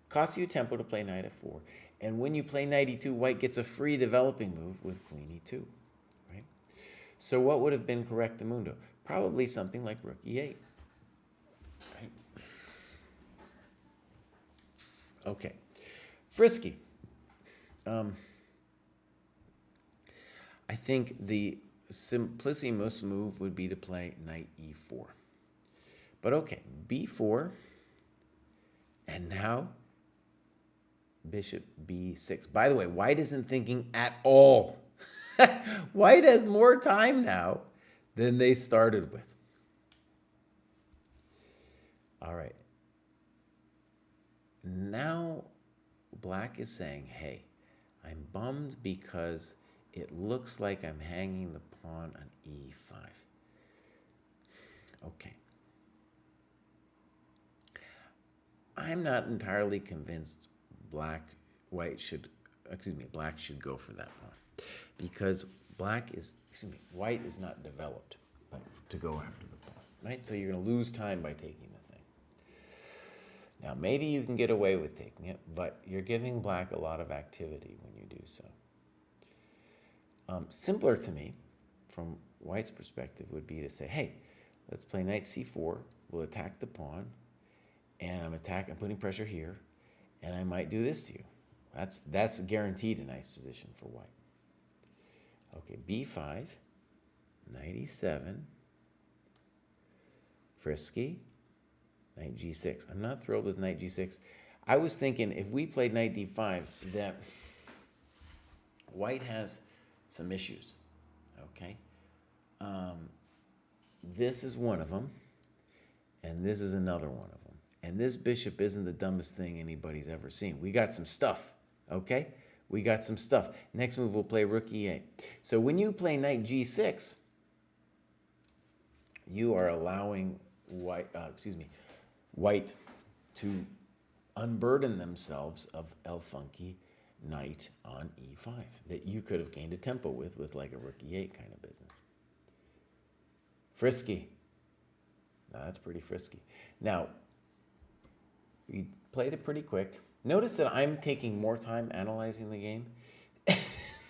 Costs you tempo to play knight f4. And when you play knight e2, White gets a free developing move with queen e2. Right? So what would have been correctamundo? Probably something like rook e8. Right? Okay. Frisky. I think the simplissimous move would be to play knight e4. But okay, b4, and now bishop b6. By the way, white isn't thinking at all. White has more time now than they started with. All right. Now black is saying, hey, I'm bummed because it looks like I'm hanging the pawn on e5. Okay. I'm not entirely convinced black should go for that pawn, because white is not developed to go after the pawn, right? So you're going to lose time by taking the thing. Now, maybe you can get away with taking it, but you're giving black a lot of activity when you do so. Simpler to me, from white's perspective, would be to say, hey, let's play knight c4. We'll attack the pawn, and I'm putting pressure here, and I might do this to you. That's guaranteed a nice position for white. Okay, b5, knight e7, frisky, knight g6. I'm not thrilled with knight g6. I was thinking if we played knight d5 that white has some issues, okay? This is one of them, and this is another one of them. And this bishop isn't the dumbest thing anybody's ever seen. We got some stuff, okay? We got some stuff. Next move, we'll play rook e8. So when you play knight g6, you are allowing white to unburden themselves of El Funky knight on e5 that you could have gained a tempo with like a rook e8 kind of business. Frisky. Now, that's pretty frisky. Now, we played it pretty quick. Notice that I'm taking more time analyzing the game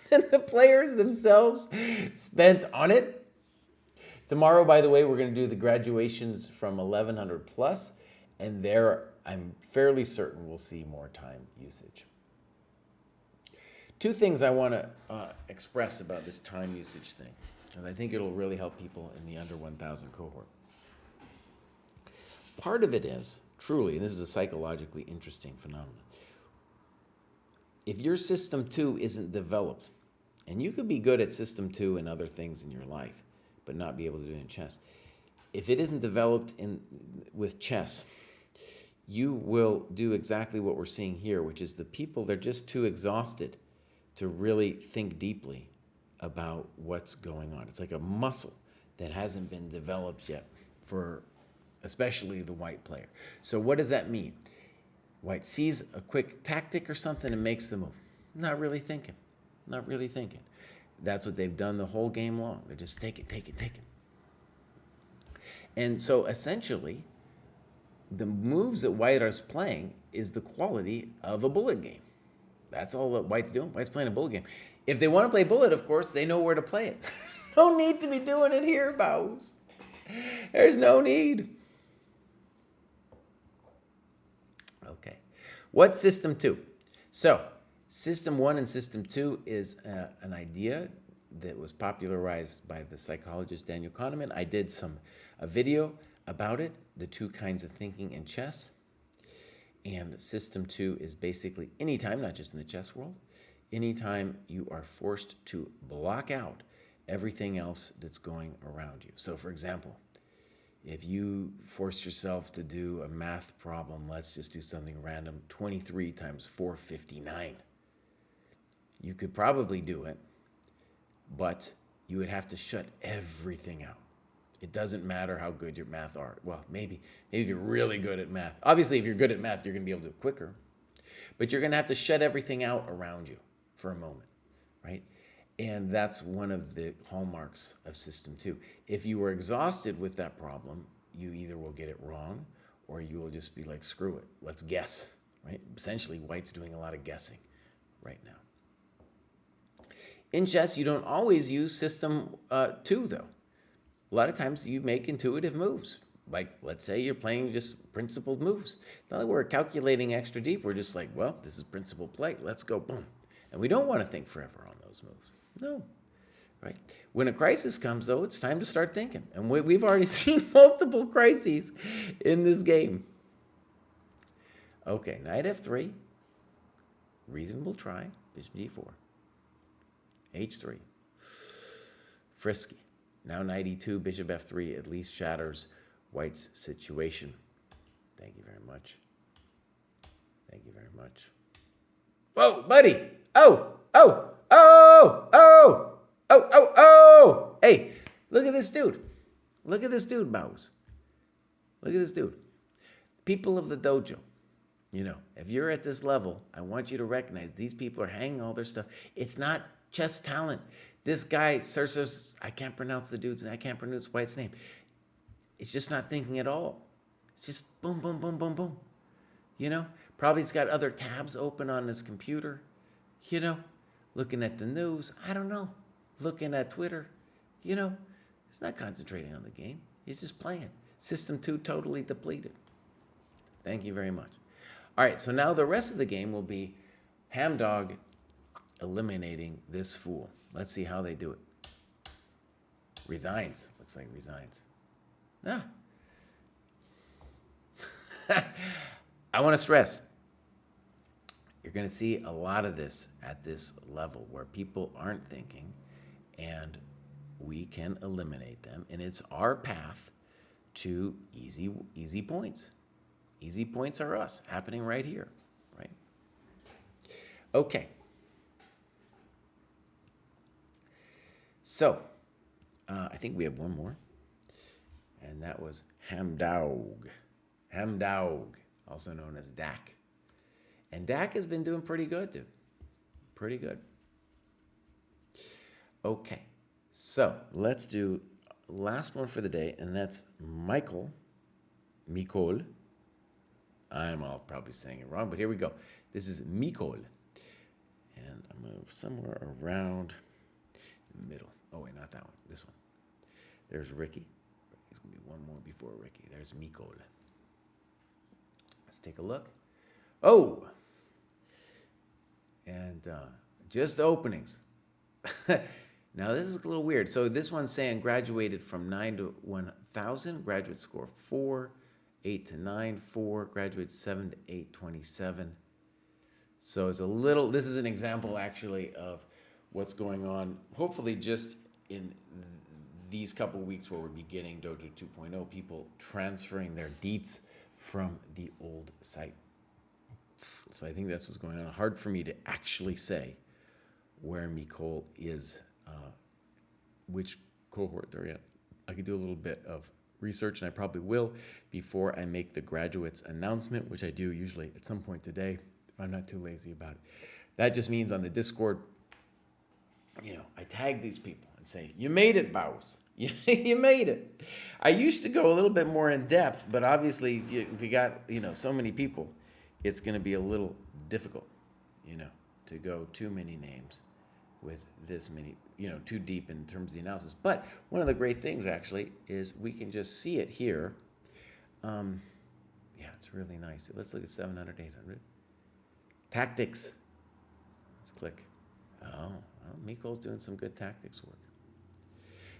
than the players themselves spent on it. Tomorrow, by the way, we're going to do the graduations from 1100 plus, and there I'm fairly certain we'll see more time usage. Two things I want to express about this time usage thing, and I think it'll really help people in the under 1,000 cohort. Part of it is, truly, and this is a psychologically interesting phenomenon, if your system 2 isn't developed, and you could be good at system 2 and other things in your life, but not be able to do it in chess. If it isn't developed with chess, you will do exactly what we're seeing here, which is the people, they're just too exhausted to really think deeply about what's going on. It's like a muscle that hasn't been developed yet for especially the white player. So what does that mean? White sees a quick tactic or something and makes the move. Not really thinking. Not really thinking. That's what they've done the whole game long. They're just take it. And so essentially, the moves that white is playing is the quality of a bullet game. That's all that white's doing. White's playing a bullet game. If they want to play bullet, of course, they know where to play it. There's no need to be doing it here, Bows. There's no need. Okay. What's system 2? So, system 1 and system 2 is an idea that was popularized by the psychologist Daniel Kahneman. I did a video about it, the two kinds of thinking in chess. And system 2 is basically anytime, not just in the chess world, anytime you are forced to block out everything else that's going around you. So, for example, if you forced yourself to do a math problem, let's just do something random, 23 times 459. You could probably do it, but you would have to shut everything out. It doesn't matter how good your math are. Well, maybe if you're really good at math. Obviously, if you're good at math, you're going to be able to do it quicker. But you're going to have to shut everything out around you for a moment, right? And that's one of the hallmarks of system 2. If you were exhausted with that problem, you either will get it wrong or you will just be like, screw it, let's guess, right? Essentially, white's doing a lot of guessing right now. In chess, you don't always use system 2, though. A lot of times you make intuitive moves. Like, let's say you're playing just principled moves. It's not like we're calculating extra deep. We're just like, well, this is principled play. Let's go, boom. And we don't want to think forever on those moves. No, right? When a crisis comes, though, it's time to start thinking. And we've already seen multiple crises in this game. Okay, knight f3. Reasonable try. Bishop g4. h3. Frisky. Now knight e2, bishop f3 at least shatters white's situation. Thank you very much. Thank you very much. Whoa, buddy! Oh! Oh! Oh! Oh! Oh! Oh! Oh! Hey, look at this dude. Look at this dude, Mouse. Look at this dude. People of the dojo, you know, if you're at this level, I want you to recognize these people are hanging all their stuff. It's not chess talent. This guy, Cersus, I can't pronounce the dude's name. I can't pronounce White's name. It's just not thinking at all. It's just boom, boom, boom, boom, boom. You know, probably he's got other tabs open on his computer, you know, looking at the news. I don't know. Looking at Twitter, you know, he's not concentrating on the game. He's just playing. System 2 totally depleted. Thank you very much. All right, so now the rest of the game will be Hamdog eliminating this fool. Let's see how they do it. Resigns. Looks like resigns. Ah. I want to stress, you're going to see a lot of this at this level where people aren't thinking, and we can eliminate them. And it's our path to easy points. Easy points are us, happening right here, right? Okay. So, I think we have one more. And that was Hamdog. Hamdog, also known as Dak. And Dak has been doing pretty good, dude. Pretty good. Okay. So, let's do last one for the day, and that's Mikol. I'm all probably saying it wrong, but here we go. This is Mikol. And I'm going to somewhere around the middle. Oh, wait, not that one. This one. There's Ricky. There's going to be one more before Ricky. There's Mikol. Let's take a look. Oh! And just openings. Now, this is a little weird. So this one's saying graduated from 9 to 1,000. Graduate score 4. 8 to 9, 4, graduate 7 to 8, 27. So it's a little, this is an example actually of what's going on, hopefully just in these couple weeks where we're beginning Dojo 2.0, people transferring their deets from the old site. So I think that's what's going on. Hard for me to actually say where Mikol is, which cohort they're in. I could do a little bit of research, and I probably will before I make the graduates announcement, which I do usually at some point today if I'm not too lazy about it. That just means on the Discord, you know, I tag these people and say, you made it, Baus. You made it. I used to go a little bit more in depth, but obviously if you got, you know, so many people, it's going to be a little difficult, you know, to go too many names with this many, you know, too deep in terms of the analysis. But one of the great things actually is we can just see it here. Yeah, it's really nice. Let's look at 700, 800. Tactics. Let's click. Oh, well, Mikol's doing some good tactics work.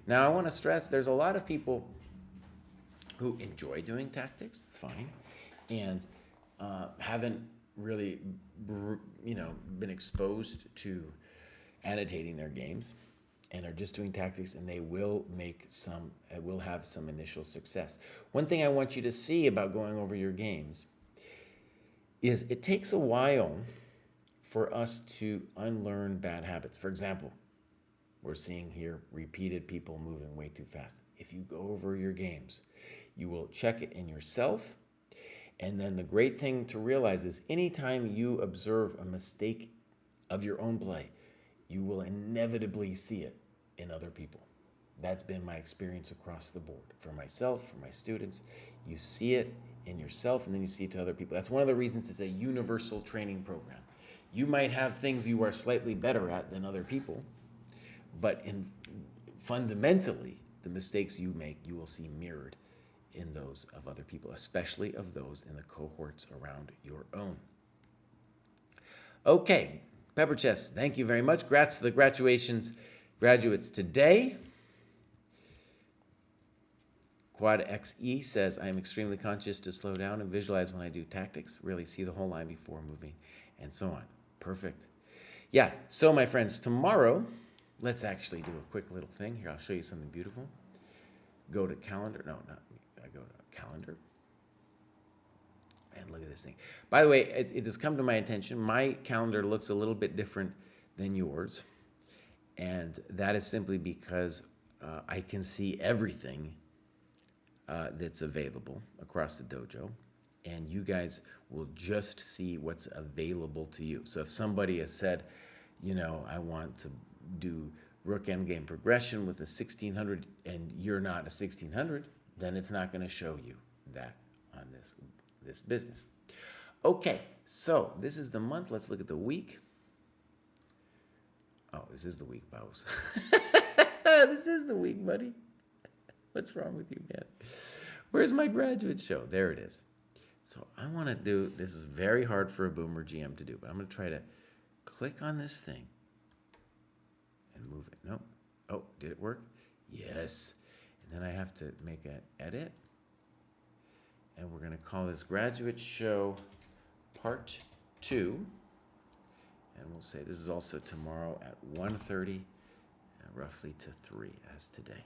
Now, I want to stress there's a lot of people who enjoy doing tactics. It's fine. And haven't really, you know, been exposed to annotating their games and are just doing tactics, and they will have some initial success. One thing I want you to see about going over your games is it takes a while for us to unlearn bad habits. For example, we're seeing here repeated people moving way too fast. If you go over your games, you will check it in yourself. And then the great thing to realize is anytime you observe a mistake of your own play, you will inevitably see it in other people. That's been my experience across the board. For myself, for my students, you see it in yourself and then you see it to other people. That's one of the reasons it's a universal training program. You might have things you are slightly better at than other people, but fundamentally, the mistakes you make, you will see mirrored in those of other people, especially of those in the cohorts around your own. Okay. Pepper Chess, thank you very much. Grats to the graduations Graduates today, Quad XE says, I am extremely conscious to slow down and visualize when I do tactics, really see the whole line before moving, and so on. Perfect. Yeah, so my friends, tomorrow, let's actually do a quick little thing. Here, I'll show you something beautiful. Go to calendar. No, not me. I go to calendar. And look at this thing. By the way, it has come to my attention. My calendar looks a little bit different than yours. And that is simply because I can see everything that's available across the dojo. And you guys will just see what's available to you. So if somebody has said, I want to do rook endgame progression with a 1600 and you're not a 1600, then it's not going to show you that on this business. Okay, so this is the month. Let's look at the week. Oh, this is the week, Bows. This is the week, buddy. What's wrong with you, man? Where's my graduate show? There it is. So I want to do, this is very hard for a boomer GM to do, but I'm going to try to click on this thing and move it. Nope. Oh, did it work? Yes. And then I have to make an edit. And we're going to call this Graduate Show Part 2. And we'll say this is also tomorrow at 1:30 and roughly to 3 as today.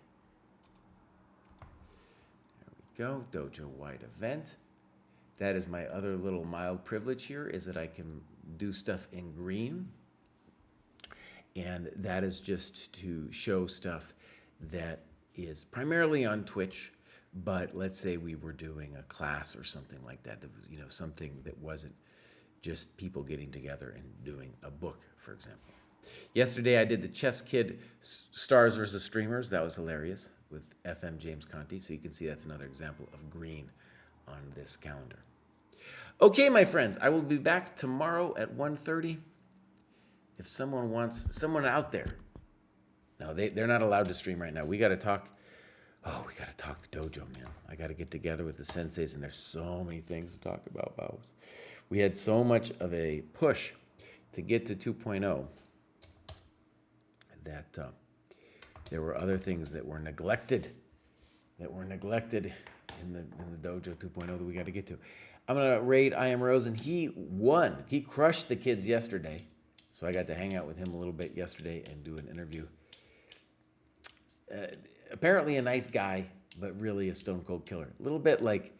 There we go. Dojo-wide event. That is my other little mild privilege here, is that I can do stuff in green. And that is just to show stuff that is primarily on Twitch. But let's say we were doing a class or something like that. That was, something that wasn't just people getting together and doing a book, for example. Yesterday, I did the Chess Kid Stars versus Streamers. That was hilarious with FM James Conti. So you can see that's another example of green on this calendar. Okay, my friends, I will be back tomorrow at 1:30. If someone out there, no, they're not allowed to stream right now. We got to talk. Oh, we got to talk dojo, man. I got to get together with the senseis, and there's so many things to talk about, Bows. We had so much of a push to get to 2.0 that there were other things that were neglected in the dojo 2.0 that we got to get to. I'm going to raid I Am Rose, and he won. He crushed the kids yesterday. So I got to hang out with him a little bit yesterday and do an interview. Apparently a nice guy, but really a stone cold killer. A little bit like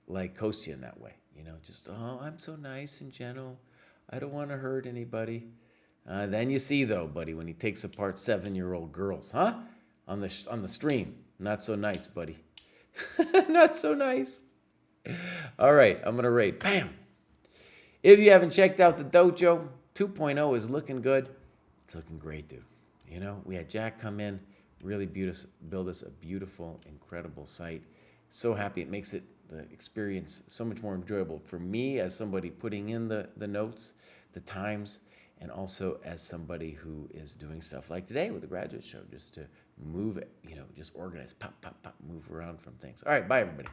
Kostya in that way. Just, I'm so nice and gentle. I don't want to hurt anybody. Then you see, though, buddy, when he takes apart 7-year-old girls, huh? On the stream. Not so nice, buddy. Not so nice. All right, I'm going to raid. Bam! If you haven't checked out the dojo, 2.0 is looking good. It's looking great, dude. We had Jack come in, really build us a beautiful, incredible site. So happy. It makes the experience so much more enjoyable for me as somebody putting in the notes, the times, and also as somebody who is doing stuff like today with the graduate show, just to move it, just organize, pop, pop, pop, move around from things. All right, bye, everybody.